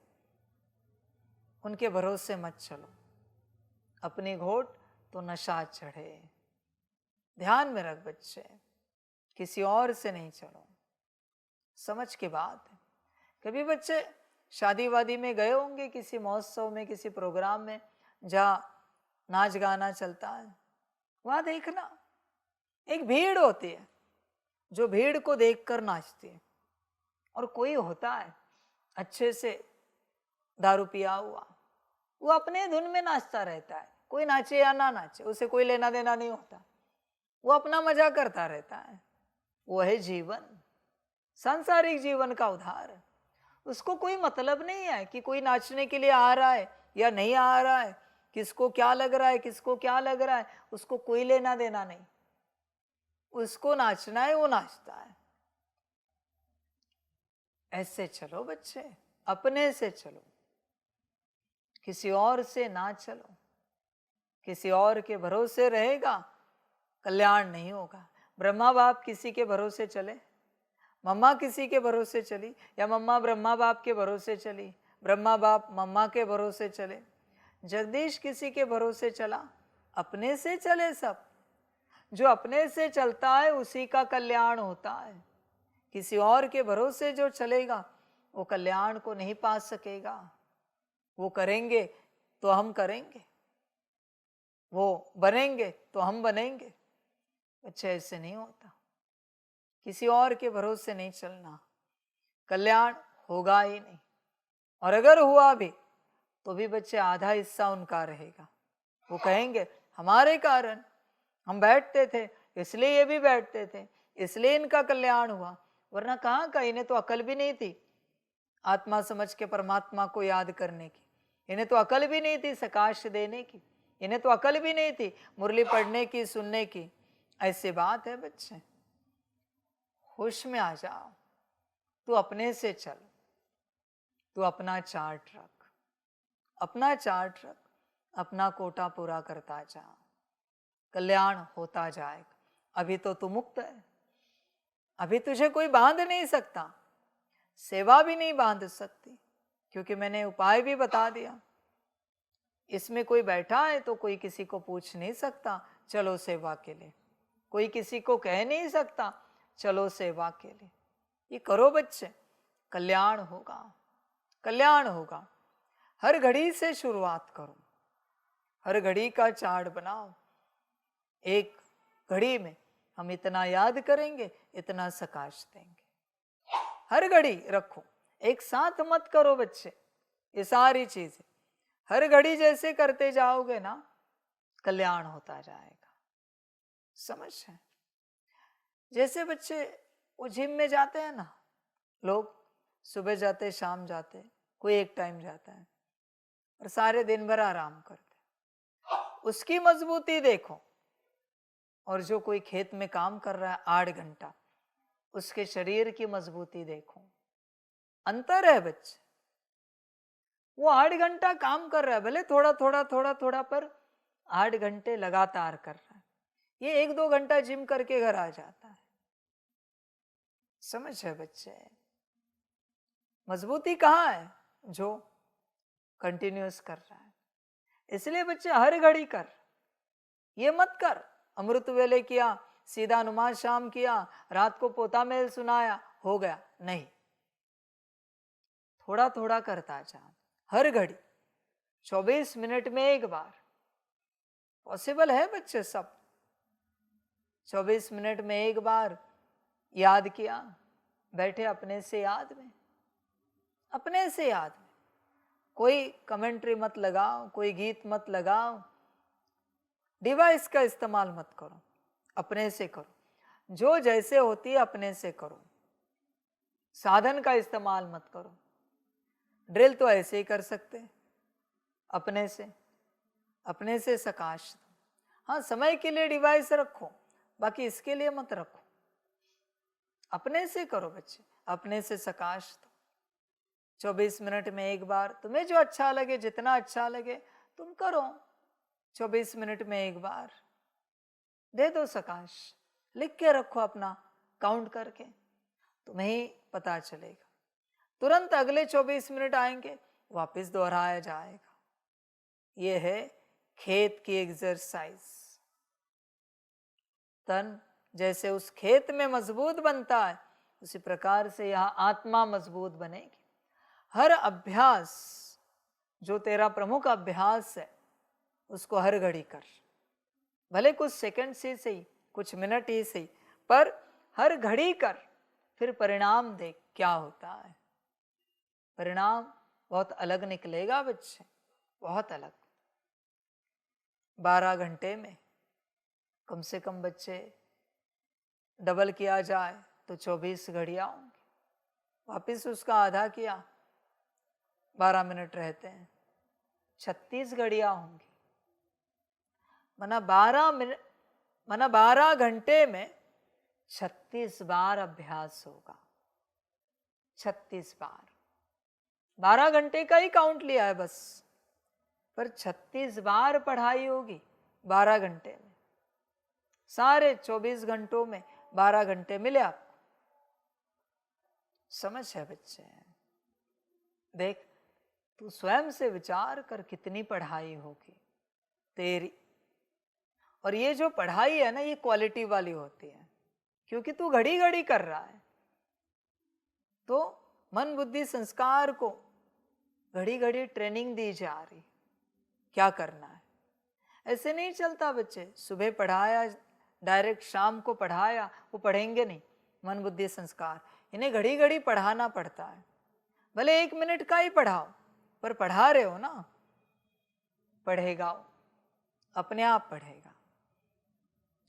उनके भरोसे मत चलो, अपनी घोट तो नशा चढ़े। ध्यान में रख बच्चे, किसी और से नहीं चलो। समझ के बात है। कभी बच्चे शादी वादी में गए होंगे, किसी महोत्सव में, किसी प्रोग्राम में जहाँ नाच गाना चलता है, वहां देखना एक भीड़ होती है जो भीड़ को देखकर नाचती है, और कोई होता है अच्छे से दारू पिया हुआ, वो अपने धुन में नाचता रहता है। कोई नाचे या ना नाचे, उसे कोई लेना देना नहीं होता, वो अपना मजा करता रहता है। वो है जीवन, सांसारिक जीवन का उधार। उसको कोई मतलब नहीं है कि कोई नाचने के लिए आ रहा है या नहीं आ रहा है, किसको क्या लग रहा है, किसको क्या लग रहा है, उसको कोई लेना देना नहीं। उसको नाचना है, वो नाचता है। ऐसे चलो बच्चे, अपने से चलो, किसी और से ना चलो। किसी और के भरोसे रहेगा, कल्याण नहीं होगा। ब्रह्मा बाप किसी के भरोसे चले, मम्मा किसी के भरोसे चली, या मम्मा ब्रह्मा बाप के भरोसे चली, ब्रह्मा बाप मम्मा के भरोसे चले, जगदीश किसी के भरोसे चला, अपने से चले सब। जो अपने से चलता है उसी का कल्याण होता है। किसी और के भरोसे जो चलेगा वो कल्याण को नहीं पा सकेगा। वो करेंगे तो हम करेंगे, वो बनेंगे तो हम बनेंगे। अच्छा, ऐसे नहीं होता। किसी और के भरोसे नहीं चलना, कल्याण होगा ही नहीं। और अगर हुआ भी तो भी बच्चे आधा हिस्सा उनका रहेगा। वो कहेंगे हमारे कारण हम बैठते थे, इसलिए ये भी बैठते थे, इसलिए इनका कल्याण हुआ। वरना कहाँ का, इन्हें तो अकल भी नहीं थी। आत्मा समझ के परमात्मा को याद करने की। इन्हें तो अकल भी नहीं थी सकाश देने की, इन्हें तो अकल भी नहीं थी मुरली पढ़ने की, सुनने की। ऐसी बात है बच्चे, होश में आ जाओ। तू अपने से चल, तू अपना चार्ट रख, अपना चार्ट रख, अपना कोटा पूरा करता जा, कल्याण होता जाएगा। अभी तो तू मुक्त है, अभी तुझे कोई बांध नहीं सकता, सेवा भी नहीं बांध सकती, क्योंकि मैंने उपाय भी बता दिया। इसमें कोई बैठा है तो कोई किसी को पूछ नहीं सकता चलो सेवा के लिए, कोई किसी को कह नहीं सकता चलो सेवा के लिए। ये करो बच्चे, कल्याण होगा, कल्याण होगा। हर घड़ी से शुरुआत करो, हर घड़ी का चार्ट बनाओ। एक घड़ी में हम इतना याद करेंगे, इतना सकाश देंगे। हर घड़ी रखो, एक साथ मत करो बच्चे ये सारी चीजें। हर घड़ी जैसे करते जाओगे ना, कल्याण होता जाएगा। समझ है? जैसे बच्चे वो जिम में जाते हैं ना, लोग सुबह जाते शाम जाते, कोई एक टाइम जाता है और सारे दिन भर आराम करते, उसकी मजबूती देखो। और जो कोई खेत में काम कर रहा है 8 घंटा, उसके शरीर की मजबूती देखो, अंतर है बच्चे। वो 8 घंटा काम कर रहा है, भले थोड़ा थोड़ा थोड़ा थोड़ा, पर 8 घंटे लगातार कर रहा है। ये 1-2 घंटा जिम करके घर आ जाता है। समझ है बच्चे? मजबूती कहाँ है? जो कंटिन्यूअस कर रहा है। इसलिए बच्चे हर घड़ी कर, ये मत कर अमृत वेले किया, सीधा नुमाज शाम किया, रात को पोता मेल सुनाया, हो गया, नहीं। थोड़ा थोड़ा करता जा, हर घड़ी 24 मिनट में एक बार। पॉसिबल है बच्चे सब? 24 मिनट में एक बार याद किया, बैठे अपने से याद में, अपने से याद में। कोई कमेंट्री मत लगाओ, कोई गीत मत लगाओ, डिवाइस का इस्तेमाल मत करो, अपने से करो। जो जैसे होती है अपने से करो, साधन का इस्तेमाल मत करो। ड्रिल तो ऐसे ही कर सकते हैं, अपने से सकाश। हाँ, समय के लिए डिवाइस रखो, बाकी इसके लिए मत रखो। अपने से करो बच्चे, अपने से सकाश दो। 24 मिनट में एक बार, तुम्हें जो अच्छा लगे, जितना अच्छा लगे तुम करो। 24 मिनट में एक बार दे दो सकाश, लिख के रखो अपना, काउंट करके, तुम्हें ही पता चलेगा। तुरंत अगले 24 मिनट आएंगे, वापस दोहराया जाएगा। ये है खेत की एक्सरसाइज। तन जैसे उस खेत में मजबूत बनता है, उसी प्रकार से यहाँ आत्मा मजबूत बनेगी। हर अभ्यास जो तेरा प्रमुख अभ्यास है, उसको हर घड़ी कर, भले कुछ सेकंड से सही, कुछ मिनट ही सही, पर हर घड़ी कर, फिर परिणाम देख क्या होता है। परिणाम बहुत अलग निकलेगा बच्चे, बहुत अलग। 12 घंटे में कम से कम बच्चे डबल किया जाए तो 24 घड़ियां होंगी। वापिस उसका आधा किया, 12 मिनट रहते हैं, 36 घड़ियां होंगी। मना 12 घंटे में 36 बार अभ्यास होगा। 36 बार, 12 घंटे का ही काउंट लिया है बस, पर 36 बार पढ़ाई होगी 12 घंटे में। सारे 24 घंटों में 12 घंटे मिले आपको। समझ है बच्चे? देख, तू स्वयं से विचार कर कितनी पढ़ाई होगी तेरी। और ये जो पढ़ाई है ना, ये क्वालिटी वाली होती है, क्योंकि तू घड़ी घड़ी कर रहा है। तो मन बुद्धि संस्कार को घड़ी घड़ी ट्रेनिंग दी जा रही, क्या करना है। ऐसे नहीं चलता बच्चे, सुबह पढ़ाया डायरेक्ट शाम को पढ़ाया, वो पढ़ेंगे नहीं। मन बुद्धि संस्कार इन्हें घड़ी घड़ी पढ़ाना पड़ता है। भले 1 मिनट का ही पढ़ाओ, पर पढ़ा रहे हो ना, पढ़ेगा, अपने आप पढ़ेगा,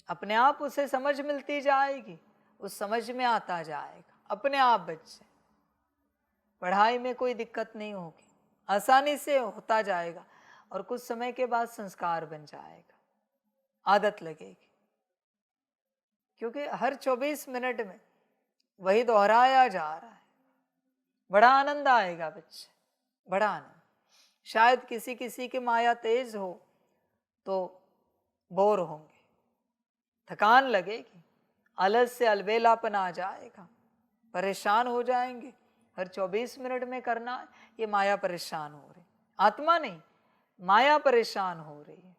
अपने आप उसे समझ मिलती जाएगी, उस समझ में आता जाएगा अपने आप। बच्चे पढ़ाई में कोई दिक्कत नहीं होगी, आसानी से होता जाएगा और कुछ समय के बाद संस्कार बन जाएगा, आदत लगेगी। क्योंकि हर 24 मिनट में वही दोहराया जा रहा है। बड़ा आनंद आएगा बच्चे, बड़ा आनंद। शायद किसी किसी की माया तेज हो तो बोर होंगे, थकान लगेगी, आलस से अलबेलापन आ जाएगा, परेशान हो जाएंगे। हर 24 मिनट में करना है, ये माया परेशान हो रही, आत्मा नहीं, माया परेशान हो रही है।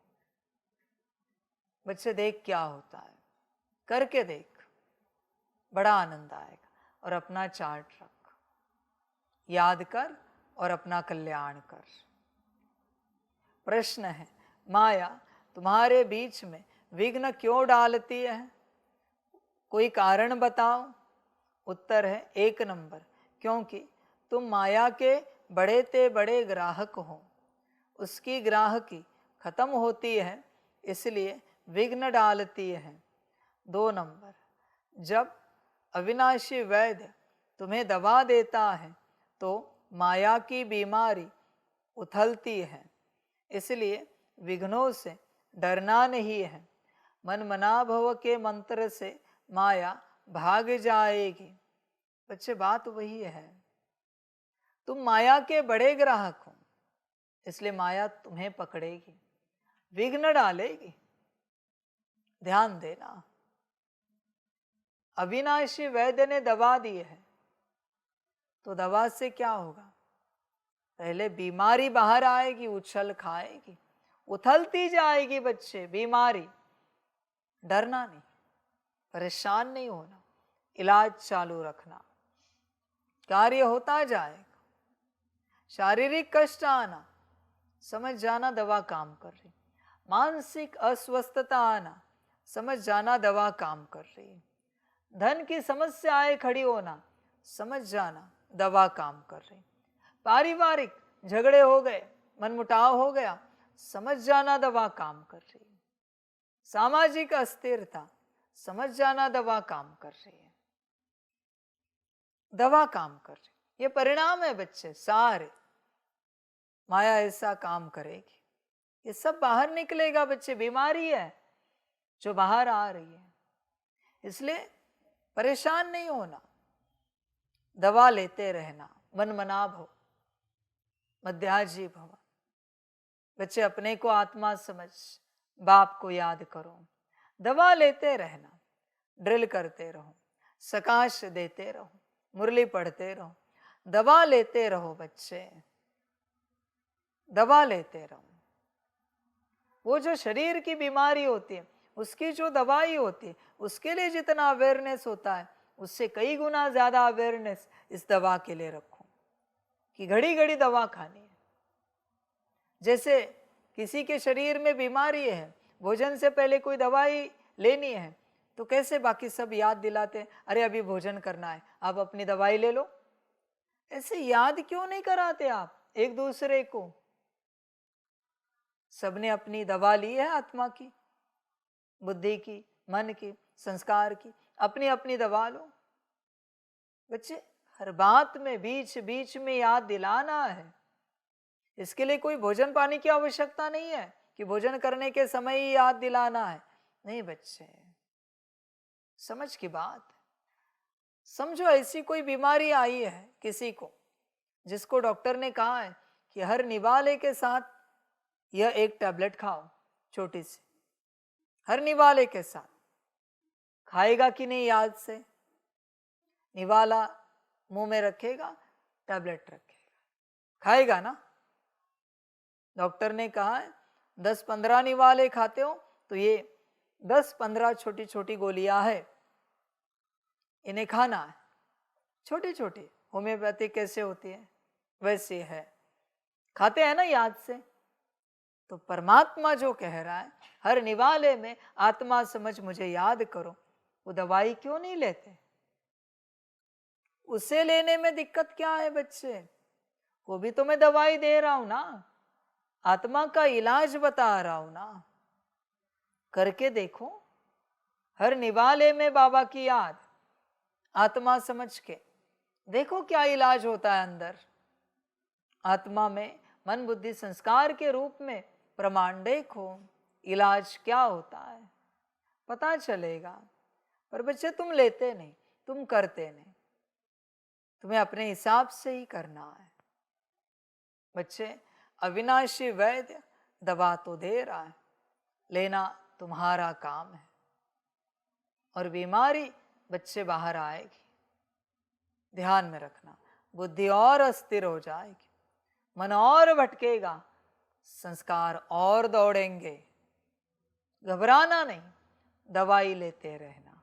बच्चे देख क्या होता है, करके देख, बड़ा आनंद आएगा। और अपना चार्ट रख, याद कर और अपना कल्याण कर। प्रश्न है, माया तुम्हारे बीच में विघ्न क्यों डालती है? कोई कारण बताओ। उत्तर है 1 नंबर, क्योंकि तुम माया के बड़े ते बड़े ग्राहक हो, उसकी ग्राहकी खत्म होती है इसलिए विघ्न डालती है। 2 नंबर, जब अविनाशी वैद्य तुम्हें दवा देता है तो माया की बीमारी उथलती है, इसलिए विघ्नों से डरना नहीं है। मन मना भव के मंत्र से माया भाग जाएगी। बच्चे बात वही है, तुम माया के बड़े ग्राहक हो इसलिए माया तुम्हें पकड़ेगी, विघ्न डालेगी। ध्यान देना, अविनाशी वैद्य ने दवा दी है तो दवा से क्या होगा? पहले बीमारी बाहर आएगी, उछल खाएगी, उथलती जाएगी बच्चे बीमारी। डरना नहीं, परेशान नहीं होना, इलाज चालू रखना, कार्य होता जाएगा। शारीरिक कष्ट आना, समझ जाना दवा काम कर रही। मानसिक अस्वस्थता आना, समझ जाना दवा काम कर रही। धन की समस्याएं खड़ी होना, समझ जाना दवा काम कर रही। पारिवारिक झगड़े हो गए, मनमुटाव हो गया, समझ जाना दवा काम कर रही। सामाजिक अस्थिरता, समझ जाना दवा काम कर रही है, दवा काम कर रही। ये परिणाम है बच्चे सारे, माया ऐसा काम करेगी, ये सब बाहर निकलेगा बच्चे। बीमारी है जो बाहर आ रही है, इसलिए परेशान नहीं होना, दवा लेते रहना। मन मना भव, मध्याजी भव। बच्चे अपने को आत्मा समझ, बाप को याद करो, दवा लेते रहना, ड्रिल करते रहो, सकाश देते रहो, मुरली पढ़ते रहो, दवा लेते रहो बच्चे, दवा लेते रहो। वो जो शरीर की बीमारी होती है उसकी जो दवाई होती है, उसके लिए जितना अवेयरनेस होता है उससे कई गुना ज्यादा अवेयरनेस इस दवा के लिए रखो कि घड़ी घड़ी दवा खानी है। जैसे किसी के शरीर में बीमारी है, भोजन से पहले कोई दवाई लेनी है तो कैसे बाकी सब याद दिलाते हैं, अरे अभी भोजन करना है, आप अपनी दवाई ले लो। ऐसे याद क्यों नहीं कराते आप एक दूसरे को? सबने अपनी दवा ली है, आत्मा की, बुद्धि की, मन की, संस्कार की, अपनी अपनी दवा लो। बच्चे हर बात में बीच बीच में याद दिलाना है। इसके लिए कोई भोजन पानी की आवश्यकता नहीं है कि भोजन करने के समय ही याद दिलाना है। नहीं बच्चे, समझ की बात। समझो ऐसी कोई बीमारी आई है किसी को, जिसको डॉक्टर ने कहा है कि हर निवाले के साथ यह एक टैबलेट खाओ, छोटी सी, हर निवाले के साथ। खाएगा कि नहीं याद से? निवाला मुंह में रखेगा, टैबलेट रखेगा, खाएगा ना? डॉक्टर ने कहा है 10-15 निवाले खाते हो तो ये 10-15 छोटी छोटी गोलियां है, इन्हें खाना है। छोटी छोटी होम्योपैथी कैसे होती है वैसे है, खाते हैं ना याद से। तो परमात्मा जो कह रहा है हर निवाले में आत्मा समझ मुझे याद करो, वो दवाई क्यों नहीं लेते? उसे लेने में दिक्कत क्या है बच्चे? वो भी तो मैं दवाई दे रहा हूं ना, आत्मा का इलाज बता रहा हूं ना। करके देखो, हर निवाले में बाबा की याद, आत्मा समझ के देखो क्या इलाज होता है अंदर आत्मा में, मन बुद्धि संस्कार के रूप में प्रमाण देखो, इलाज क्या होता है पता चलेगा। पर बच्चे तुम लेते नहीं, तुम करते नहीं, तुम्हें अपने हिसाब से ही करना है। बच्चे अविनाशी वैद्य दवा तो दे रहा है, लेना तुम्हारा काम है। और बीमारी बच्चे बाहर आएगी, ध्यान में रखना। बुद्धि और अस्थिर हो जाएगी, मन और भटकेगा, संस्कार और दौड़ेंगे। घबराना नहीं, दवाई लेते रहना।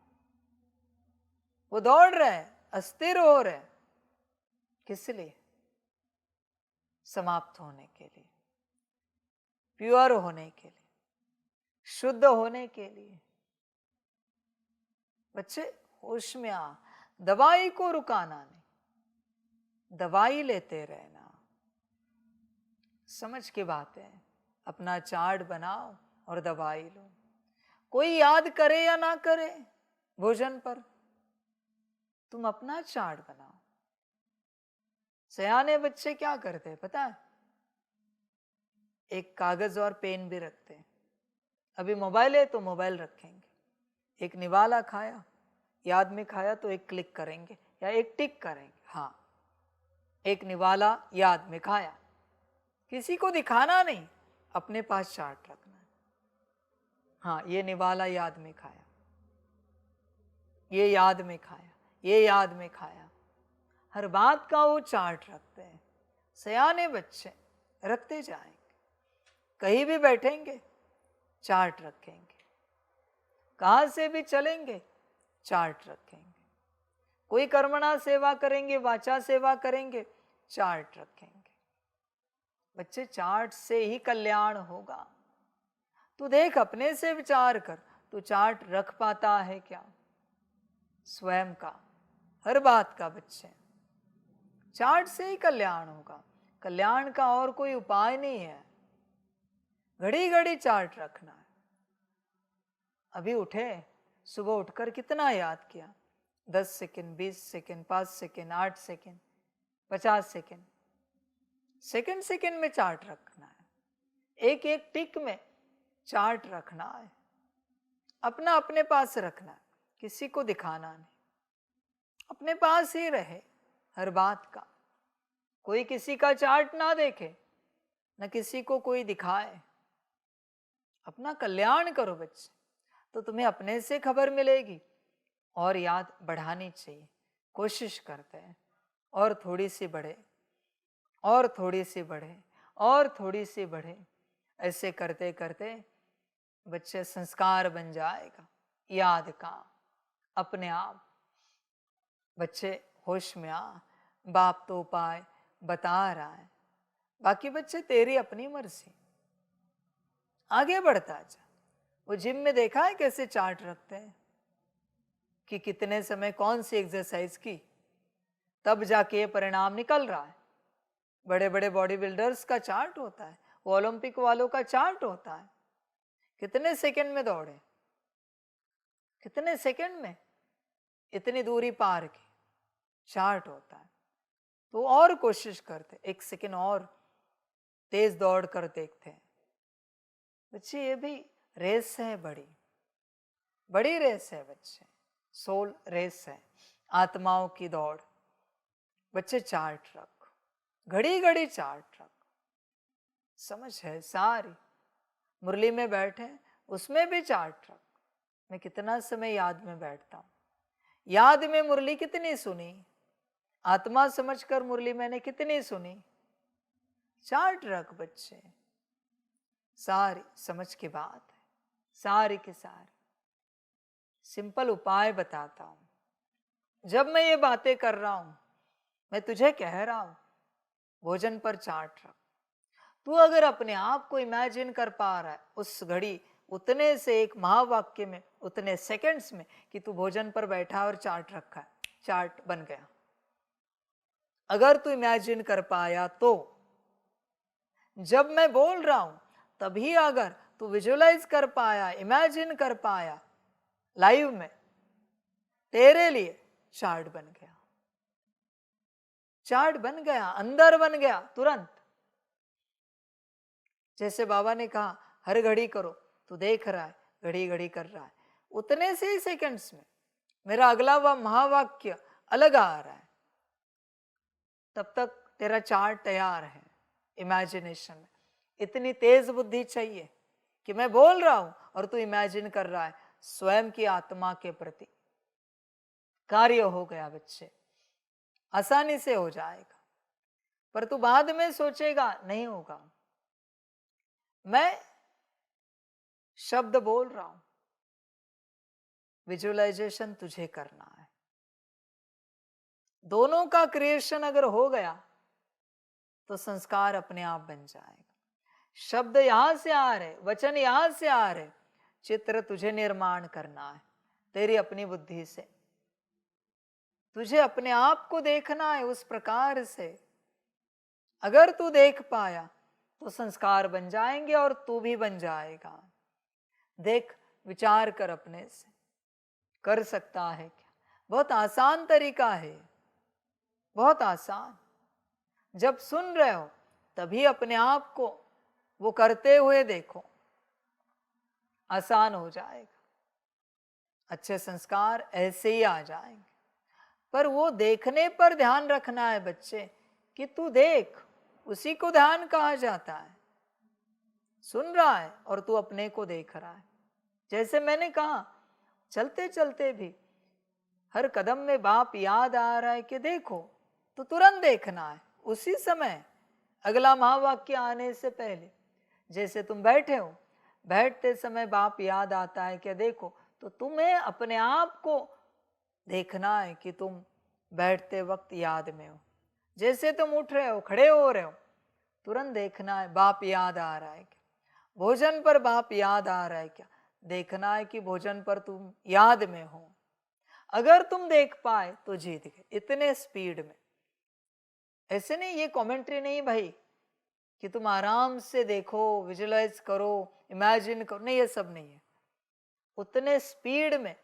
वो दौड़ रहे, अस्थिर हो रहे, किस लिए? समाप्त होने के लिए, प्योर होने के लिए, शुद्ध होने के लिए। बच्चे होश में आ, दवाई को रुकाना नहीं, दवाई लेते रहना। समझ की बात है, अपना चार्ट बनाओ और दवाई लो। कोई याद करे या ना करे भोजन पर, तुम अपना चार्ट बनाओ। सयाने बच्चे क्या करते हैं पता है? एक कागज और पेन भी रखते हैं। अभी मोबाइल है तो मोबाइल रखेंगे, एक निवाला खाया, याद में खाया तो एक क्लिक करेंगे या एक टिक करेंगे। हाँ, एक निवाला याद में खाया, किसी को दिखाना नहीं, अपने पास चार्ट रखना है। हाँ, ये निवाला याद में खाया, ये याद में खाया, ये याद में खाया। हर बात का वो चार्ट रखते हैं। सयाने बच्चे रखते जाएंगे, कहीं भी बैठेंगे चार्ट रखेंगे, कहाँ से भी चलेंगे चार्ट रखेंगे, कोई कर्मणा सेवा करेंगे, वाचा सेवा करेंगे, चार्ट रखेंगे। बच्चे चार्ट से ही कल्याण होगा। तू देख, अपने से विचार कर, तू चार्ट रख पाता है क्या? स्वयं का, हर बात का। बच्चे चार्ट से ही कल्याण होगा, कल्याण का और कोई उपाय नहीं है। घड़ी घड़ी चार्ट रखना है। अभी उठे, सुबह उठकर कितना याद किया? 10 second, 20 second, 5 second, 8 second, 50 second, second second में चार्ट रखना है। एक एक टिक में चार्ट रखना है। अपना अपने पास रखना है, किसी को दिखाना नहीं, अपने पास ही रहे हर बात का। कोई किसी का चार्ट ना देखे, न किसी को कोई दिखाए। अपना कल्याण करो बच्चे, तो तुम्हें अपने से खबर मिलेगी। और याद बढ़ानी चाहिए, कोशिश करते हैं, और थोड़ी सी बढ़े, और थोड़ी सी बढ़े, और थोड़ी सी बढ़े। ऐसे करते करते बच्चे संस्कार बन जाएगा याद का अपने आप। बच्चे होश में आ, बाप तो उपाय बता रहा है, बाकी बच्चे तेरी अपनी मर्जी, आगे बढ़ता जा। वो जिम में देखा है कैसे चार्ट रखते हैं कि कितने समय कौन सी एक्सरसाइज की, तब जाके ये परिणाम निकल रहा है। बड़े बड़े बॉडी बिल्डर्स का चार्ट होता है, वो ओलंपिक वालों का चार्ट होता है, कितने सेकंड में दौड़े, कितने सेकंड में इतनी दूरी पार की, चार्ट होता है। तो और कोशिश करते, एक सेकंड और तेज दौड़ कर देखते हैं। बच्चे ये भी रेस है, बड़ी बड़ी रेस है बच्चे, सोल रेस है, आत्माओं की दौड़। बच्चे चार्ट रख, घड़ी घड़ी चार्ट रख। समझ है सारी? मुरली में बैठे उसमें भी चार्ट रख। मैं कितना समय याद में बैठता हूँ, याद में मुरली कितनी सुनी, आत्मा समझकर मुरली मैंने कितनी सुनी, चार्ट रख बच्चे। सारी समझ की बात है, सारी की सारी। सिंपल उपाय बताता हूं। जब मैं ये बातें कर रहा हूं, मैं तुझे कह रहा हूं, भोजन पर चार्ट रख। तू अगर अपने आप को इमेजिन कर पा रहा है उस घड़ी, उतने से एक महावाक्य में, उतने सेकंड्स में, कि तू भोजन पर बैठा और चार्ट रखा है, चार्ट बन गया। अगर तू इमेजिन कर पाया तो, जब मैं बोल रहा हूं तभी अगर तू विजुअलाइज कर पाया, इमेजिन कर पाया लाइव में, तेरे लिए चार्ट बन गया। चार्ट बन गया, अंदर बन गया तुरंत। जैसे बाबा ने कहा हर घड़ी करो, तू देख रहा है घड़ी घड़ी कर रहा है, उतने से ही सेकंड्स में मेरा अगला महावाक्य अलग आ रहा है। तब तक तेरा चार्ट तैयार है इमेजिनेशन में। इतनी तेज बुद्धि चाहिए कि मैं बोल रहा हूं और तू इमेजिन कर रहा है स्वयं की आत्मा के प्रति। कार्य हो गया बच्चे, आसानी से हो जाएगा। पर तू बाद में सोचेगा नहीं होगा। मैं शब्द बोल रहा हूं, विजुअलाइजेशन तुझे करना है। दोनों का क्रिएशन अगर हो गया तो संस्कार अपने आप बन जाएगा। शब्द यहां से आ रहे, वचन यहां से आ रहे, चित्र तुझे निर्माण करना है तेरी अपनी बुद्धि से। तुझे अपने आप को देखना है उस प्रकार से। अगर तू देख पाया तो संस्कार बन जाएंगे और तू भी बन जाएगा। देख, विचार कर अपने से, कर सकता है क्या? बहुत आसान तरीका है, बहुत आसान। जब सुन रहे हो तभी अपने आप को वो करते हुए देखो, आसान हो जाएगा। अच्छे संस्कार ऐसे ही आ जाएंगे। पर वो देखने पर ध्यान रखना है बच्चे कि तू देख, उसी को ध्यान कहा जाता है। सुन रहा है और तू अपने को देख रहा है। जैसे मैंने कहा, चलते चलते भी हर कदम में बाप याद आ रहा है कि देखो, तो तुरंत देखना है उसी समय, अगला महावाक्य आने से पहले। जैसे तुम बैठे हो, बैठते समय बाप याद आता है कि देखो, तो तुम्हें अपने आप को देखना है कि तुम बैठते वक्त याद में हो। जैसे तुम उठ रहे हो, खड़े हो रहे हो, तुरंत देखना है बाप याद आ रहा है क्या। भोजन पर बाप याद आ रहा है क्या, देखना है कि भोजन पर तुम याद में हो। अगर तुम देख पाए तो जीत गए, इतने स्पीड में। ऐसे नहीं, ये कमेंट्री नहीं भाई कि तुम आराम से देखो, विजुअलाइज करो, इमेजिन करो, नहीं, ये सब नहीं है। उतने स्पीड में,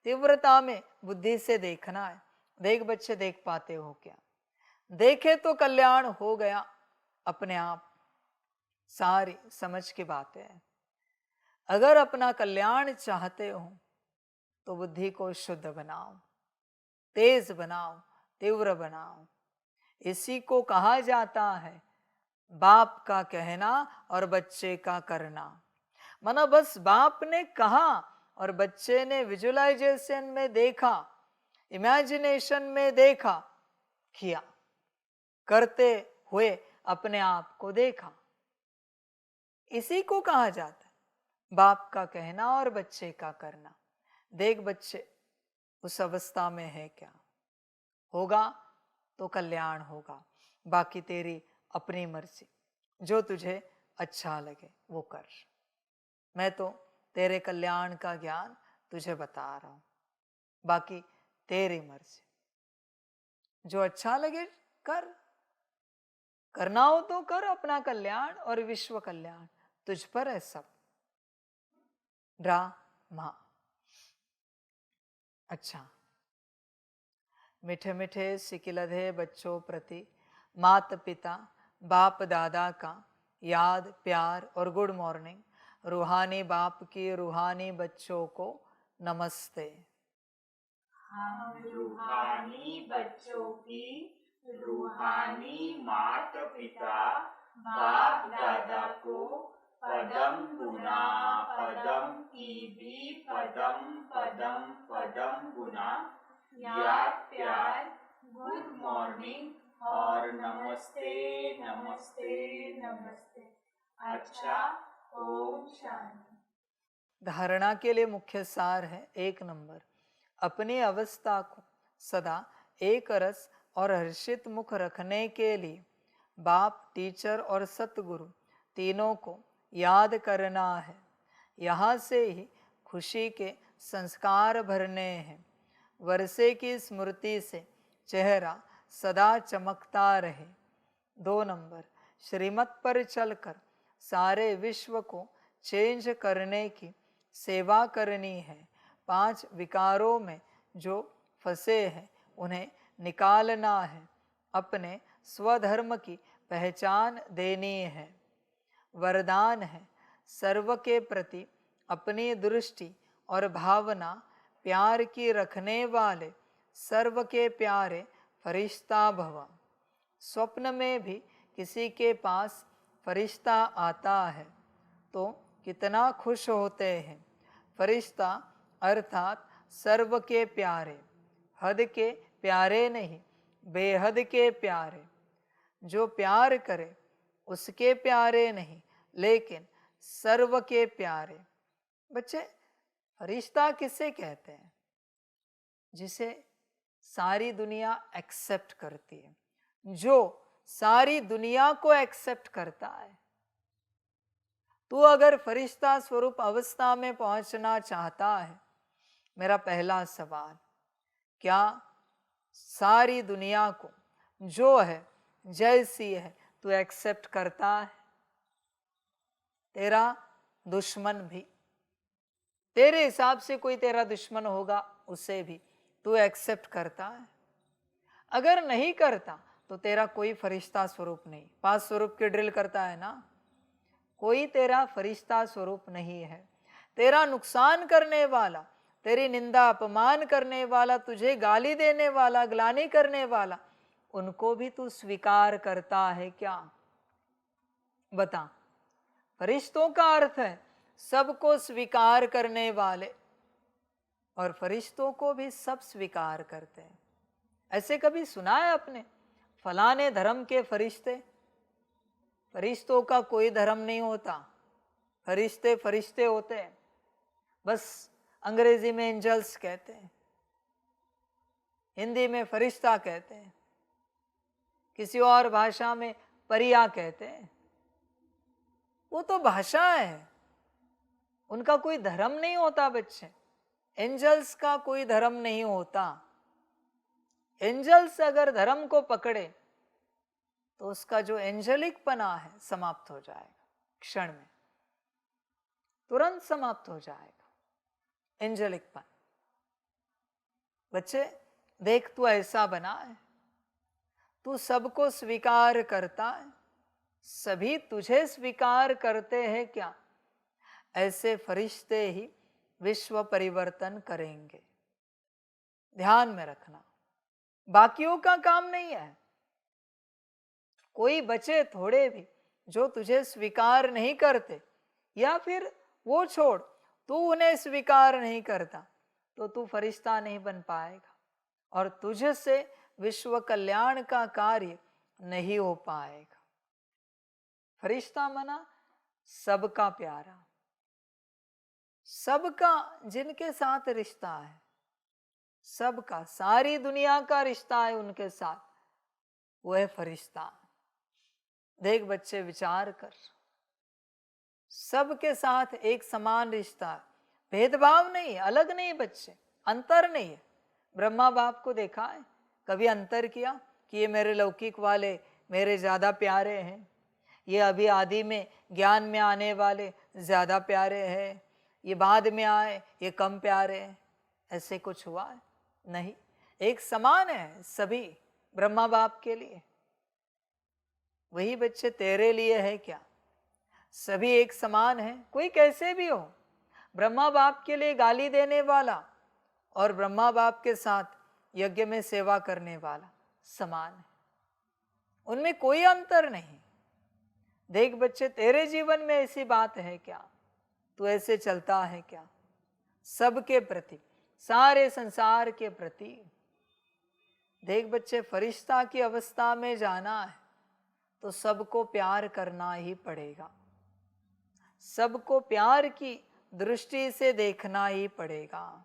तीव्रता में बुद्धि से देखना है। देख बच्चे, देख पाते हो क्या? देखे तो कल्याण हो गया अपने आप। सारी समझ की बातें हैं। अगर अपना कल्याण चाहते हो तो बुद्धि को शुद्ध बनाओ, तेज बनाओ, तीव्र बनाओ। इसी को कहा जाता है बाप का कहना और बच्चे का करना। माना बस बाप ने कहा और बच्चे ने विजुअलाइजेशन में देखा, इमेजिनेशन में देखा, किया, करते हुए अपने आप को देखा। इसी को कहा जाता है बाप का कहना और बच्चे का करना। देख बच्चे, उस अवस्था में है क्या? होगा तो कल्याण होगा, बाकी तेरी अपनी मर्जी, जो तुझे अच्छा लगे वो कर। मैं तो तेरे कल्याण का ज्ञान तुझे बता रहा हूं, बाकी तेरी मर्जी, जो अच्छा लगे कर। करना हो तो कर, अपना कल्याण और विश्व कल्याण तुझ पर है सब। ड्रामा। अच्छा, मीठे मीठे सिकिलधे बच्चों प्रति माता पिता बाप दादा का याद, प्यार और गुड मॉर्निंग। रूहानी बाप की रूहानी बच्चों को नमस्ते। हम रूहानी बच्चों की रूहानी माता पिता बाप दादा को पदम गुना पदम की भी पदम पदम पदम गुना याद, प्यार, गुड मॉर्निंग और नमस्ते नमस्ते नमस्ते। अच्छा, ओम शांति। धारणा के लिए मुख्य सार है 1 नंबर, अपनी अवस्था को सदा एक रस और हर्षित मुख रखने के लिए बाप, टीचर और सतगुरु तीनों को याद करना है। यहाँ से ही खुशी के संस्कार भरने हैं। वर्षे की स्मृति से चेहरा सदा चमकता रहे। 2 नंबर, श्रीमत पर चलकर सारे विश्व को चेंज करने की सेवा करनी है। 5 विकारों में जो फंसे हैं उन्हें निकालना है अपने स्वधर्म की पहचान देनी है। वरदान है सर्व के प्रति अपनी दृष्टि और भावना प्यार की रखने वाले सर्व के प्यारे फरिश्ता भव। स्वप्न में भी किसी के पास फरिश्ता आता है तो कितना खुश होते हैं। फरिश्ता अर्थात सर्व के प्यारे, हद के प्यारे नहीं, बेहद के प्यारे। जो प्यार करे उसके प्यारे नहीं, लेकिन सर्व के प्यारे। बच्चे, फरिश्ता किसे कहते हैं? जिसे सारी दुनिया एक्सेप्ट करती है, जो सारी दुनिया को एक्सेप्ट करता है। तू अगर फरिश्ता स्वरूप अवस्था में पहुंचना चाहता है, मेरा पहला सवाल, क्या सारी दुनिया को जो है जैसी है तू एक्सेप्ट करता है? तेरा दुश्मन भी, तेरे हिसाब से कोई तेरा दुश्मन होगा, उसे भी तू एक्सेप्ट करता है? अगर नहीं करता तो तेरा कोई फरिश्ता स्वरूप नहीं। 5 स्वरूप की ड्रिल करता है ना, कोई तेरा फरिश्ता स्वरूप नहीं है। तेरा नुकसान करने वाला, तेरी निंदा अपमान करने वाला, तुझे गाली देने वाला, ग्लानि करने वाला, उनको भी तू स्वीकार करता है क्या? बता। फरिश्तों का अर्थ है सबको स्वीकार करने वाले, और फरिश्तों को भी सब स्वीकार करते हैं। ऐसे कभी सुना है आपने फलाने धर्म के फरिश्ते? फरिश्तों का कोई धर्म नहीं होता, फरिश्ते फरिश्ते होते हैं। बस अंग्रेजी में एंजल्स कहते हैं, हिंदी में फरिश्ता कहते हैं, किसी और भाषा में परिया कहते हैं। वो तो भाषा है, उनका कोई धर्म नहीं होता बच्चे। एंजल्स का कोई धर्म नहीं होता। एंजल्स अगर धर्म को पकड़े तो उसका जो एंजेलिक पना है समाप्त हो जाएगा, क्षण में, तुरंत समाप्त हो जाएगा एंजेलिक पन। बच्चे देख, तू ऐसा बना है, तू सबको स्वीकार करता है, सभी तुझे स्वीकार करते हैं क्या? ऐसे फरिश्ते ही विश्व परिवर्तन करेंगे। ध्यान में रखना, बाकियों का काम नहीं है। कोई बचे थोड़े भी जो तुझे स्वीकार नहीं करते, या फिर वो छोड़, तू उन्हें स्वीकार नहीं करता, तो तू फरिश्ता नहीं बन पाएगा और तुझसे विश्व कल्याण का कार्य नहीं हो पाएगा। फरिश्ता मना सबका प्यारा, सबका जिनके साथ रिश्ता है, सबका, सारी दुनिया का रिश्ता है उनके साथ, वो है फरिश्ता। देख बच्चे, विचार कर, सबके साथ एक समान रिश्ता है, भेदभाव नहीं है, अलग नहीं है बच्चे, अंतर नहीं है। ब्रह्मा बाप को देखा है कभी अंतर किया कि ये मेरे लौकिक वाले मेरे ज्यादा प्यारे हैं, ये अभी आदि में ज्ञान में आने वाले ज्यादा प्यारे हैं, ये बाद में आए ये कम प्यारे हैं? ऐसे कुछ हुआ है? नहीं, एक समान है सभी ब्रह्मा बाप के लिए। वही बच्चे तेरे लिए है क्या? सभी एक समान है, कोई कैसे भी हो। ब्रह्मा बाप के लिए गाली देने वाला और ब्रह्मा बाप के साथ यज्ञ में सेवा करने वाला समान है, उनमें कोई अंतर नहीं। देख बच्चे, तेरे जीवन में ऐसी बात है क्या? तू ऐसे चलता है क्या? सबके प्रति, सारे संसार के प्रति। देख बच्चे, फरिश्ता की अवस्था में जाना है तो सबको प्यार करना ही पड़ेगा, सबको प्यार की दृष्टि से देखना ही पड़ेगा,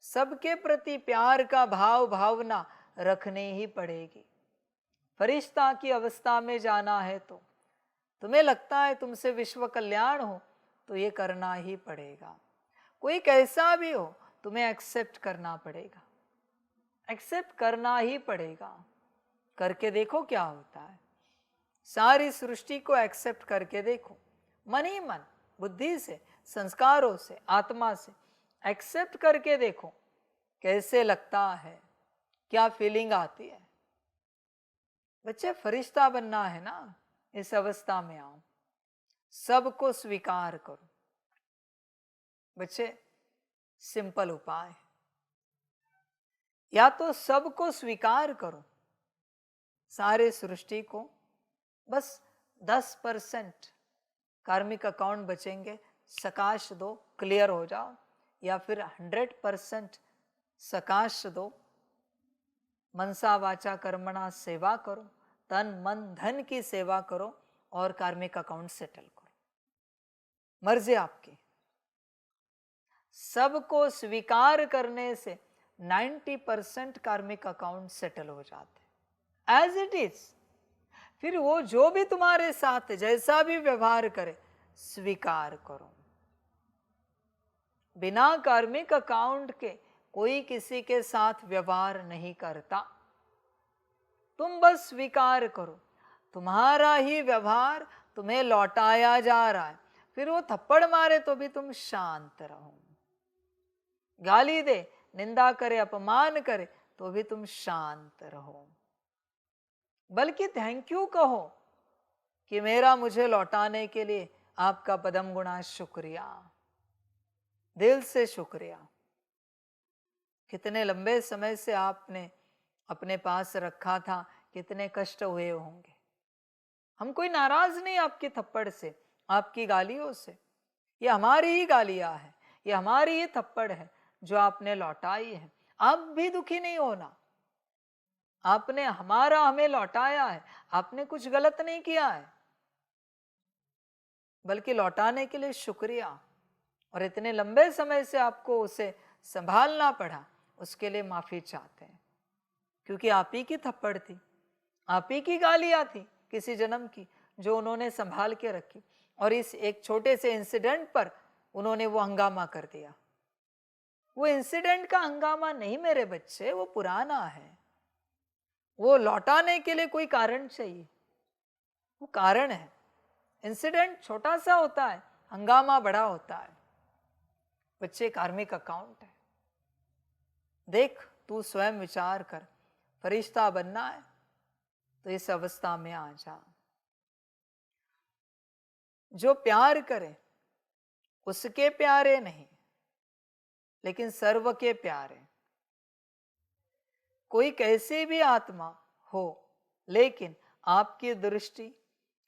सबके प्रति प्यार का भाव भावना रखनी ही पड़ेगी। फरिश्ता की अवस्था में जाना है तो तुम्हें लगता है तुमसे विश्व कल्याण हो तो ये करना ही पड़ेगा। कोई कैसा भी हो तुम्हें एक्सेप्ट करना पड़ेगा, एक्सेप्ट करना ही पड़ेगा। करके देखो क्या होता है। सारी सृष्टि को एक्सेप्ट करके देखो, मन ही मन, बुद्धि से, संस्कारों से, आत्मा से एक्सेप्ट करके देखो कैसे लगता है, क्या फीलिंग आती है। बच्चे फरिश्ता बनना है ना, इस अवस्था में आओ, सबको स्वीकार करो। बच्चे सिंपल उपाय, या तो सबको स्वीकार करो, सारे सृष्टि को, बस 10% कार्मिक अकाउंट बचेंगे, सकाश दो, क्लियर हो जाओ, या फिर 100% सकाश दो, मनसा वाचा कर्मणा सेवा करो, तन मन धन की सेवा करो और कार्मिक अकाउंट सेटल करो। मर्जी आपकी। सबको स्वीकार करने से 90% कार्मिक अकाउंट सेटल हो जाते एज इट इज। फिर वो जो भी तुम्हारे साथ जैसा भी व्यवहार करे, स्वीकार करो। बिना कार्मिक अकाउंट के कोई किसी के साथ व्यवहार नहीं करता। तुम बस स्वीकार करो, तुम्हारा ही व्यवहार तुम्हें लौटाया जा रहा है। फिर वो थप्पड़ मारे तो भी तुम शांत रहो, गाली दे, निंदा करे, अपमान करे तो भी तुम शांत रहो, बल्कि थैंक यू कहो कि मेरा मुझे लौटाने के लिए आपका पदम गुणा शुक्रिया, दिल से शुक्रिया। कितने लंबे समय से आपने अपने पास रखा था, कितने कष्ट हुए होंगे। हम कोई नाराज नहीं आपकी थप्पड़ से, आपकी गालियों से। ये हमारी ही गालियां है, ये हमारी ही थप्पड़ है जो आपने लौटाई है। आप भी दुखी नहीं होना, आपने हमारा हमें लौटाया है, आपने कुछ गलत नहीं किया है, बल्कि लौटाने के लिए शुक्रिया। और इतने लंबे समय से आपको उसे संभालना पड़ा, उसके लिए माफी चाहते हैं, क्योंकि आप ही की थप्पड़ थी, आप ही की गालियां थी किसी जन्म की, जो उन्होंने संभाल के रखी। और इस एक छोटे से इंसिडेंट पर उन्होंने वो हंगामा कर दिया। वो इंसिडेंट का हंगामा नहीं मेरे बच्चे, वो पुराना है। वो लौटाने के लिए कोई कारण चाहिए, वो कारण है। इंसिडेंट छोटा सा होता है, हंगामा बड़ा होता है। बच्चे कार्मिक अकाउंट है। देख, तू स्वयं विचार कर, फरिश्ता बनना है तो इस अवस्था में आ जा। जो प्यार करे उसके प्यारे नहीं, लेकिन सर्व के प्यारे। कोई कैसी भी आत्मा हो, लेकिन आपकी दृष्टि,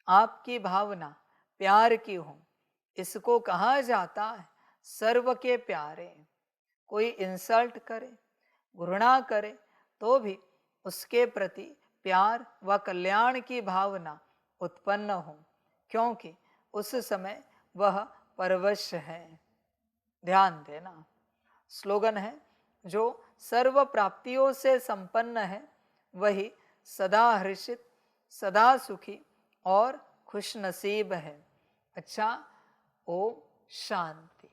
आपकी भावना प्यार की हो, इसको कहा जाता है सर्व के प्यारे। कोई इंसल्ट करे, घृणा करे तो भी उसके प्रति प्यार व कल्याण की भावना उत्पन्न हो, क्योंकि उस समय वह परवश है। ध्यान देना, स्लोगन है, जो सर्व प्राप्तियों से संपन्न है वही सदा हर्षित, सदा सुखी और खुश नसीब है। अच्छा, ओम शांति।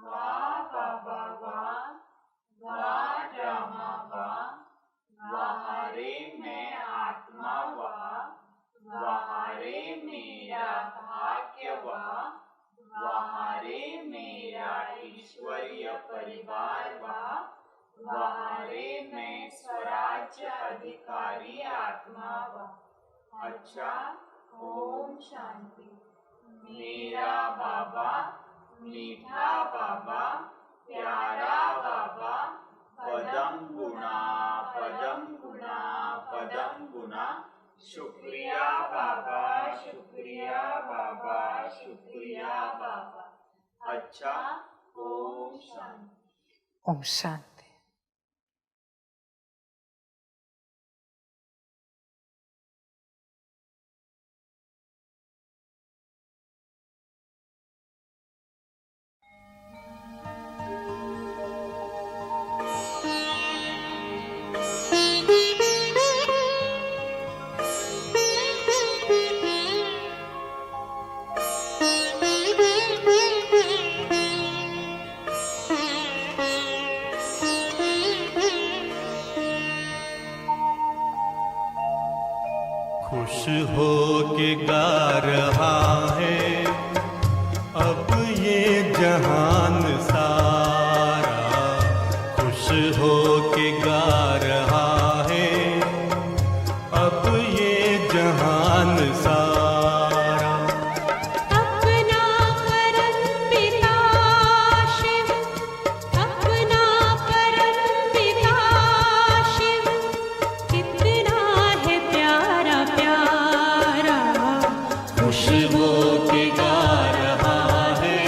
वाह बाबा वाह, वाह रामा वाह, वाह रे मैं आत्मा वाह, वाह रे मेरा भाग्य वाह, वाह रे मेरा ईश्वरीय परिवार वाह, वाह रे मैं स्वराज्य अधिकारी आत्मा वाह। अच्छा, ओम शांति। मेरा बाबा, मीठा बाबा, प्यारा बाबा, पदम गुणा, पदम गुणा, पदम गुणा। शुक्रिया बाबा, शुक्रिया बाबा, शुक्रिया बाबा। अच्छा, ओम शांति। ओम शांति। हो के गा रहा है अब ये जहान सारा, खुश हो के गा रहा है अब ये जहान सारा। अपना परम पिता शिव, अपना परम पिता शिव, कितना है प्यारा प्यारा, खुश हो के गा रहा है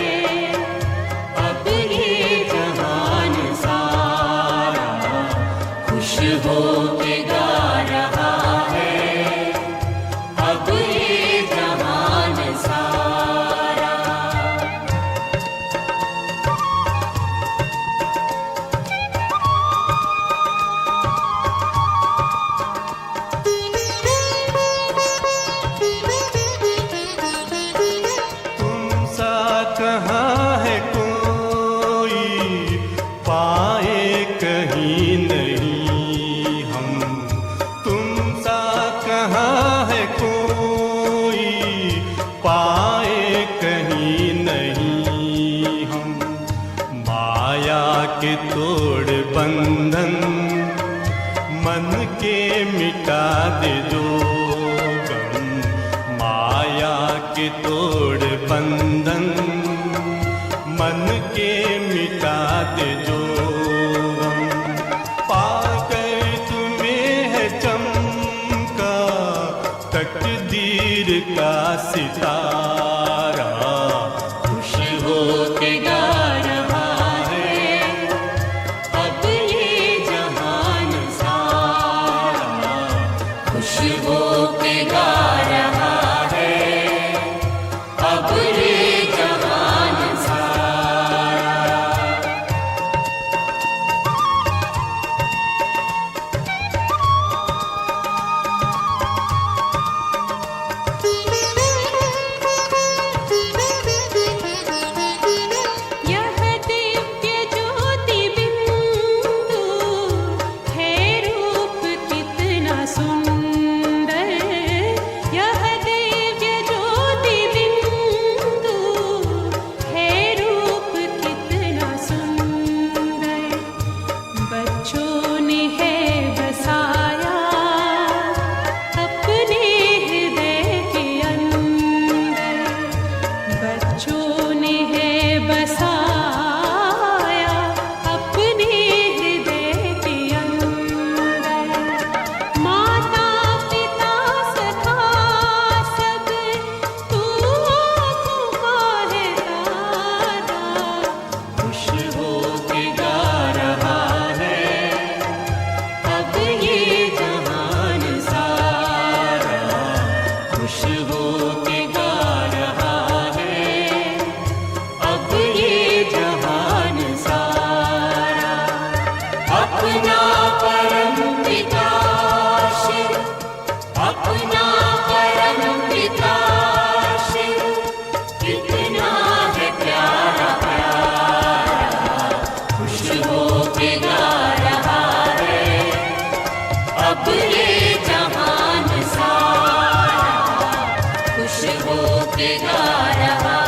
अब ये जहान सारा, खुश हो के गा रहा है अब ये जहान सारा। तुम सा कहाँ है कोई पाए कहीं नहीं हम, तुम सा कहाँ है कोई पाए कहीं नहीं हम। माया के तोड़ बंधन मन के मिटा दे जो गम, माया के तोड़ बंधन मन के मिटा दे जो गम। पाकर तुम्हें है चमका तकदीर का सितारा, खुश हो के गा रहा है अब ये जहान सारा, खुश हो के गा रहा है अब ये जहान सारा। यह दिव्य ज्योति बिंदु है रूप कितना सुंदर, यह दिव्य ज्योति बिंदु है रूप कितना सुंदर। बच्चों ने है बसाया अपने हृदय के अंदर, बच्चों ने है बसाया अपने हृदय के अंदर। माता पिता सखा सब तू आँखों का है तारा, खुश हो के गा रहा है अब ये जहान सारा, खुश हो के गा रहा है अब ये जहान सारा। अपना परम पिता शिव, अपना परम पिता शिव, कितना है प्यारा प्यारा, खुश हो के गा रहा है अब ये जहान सारा, खुश हो के गा रहा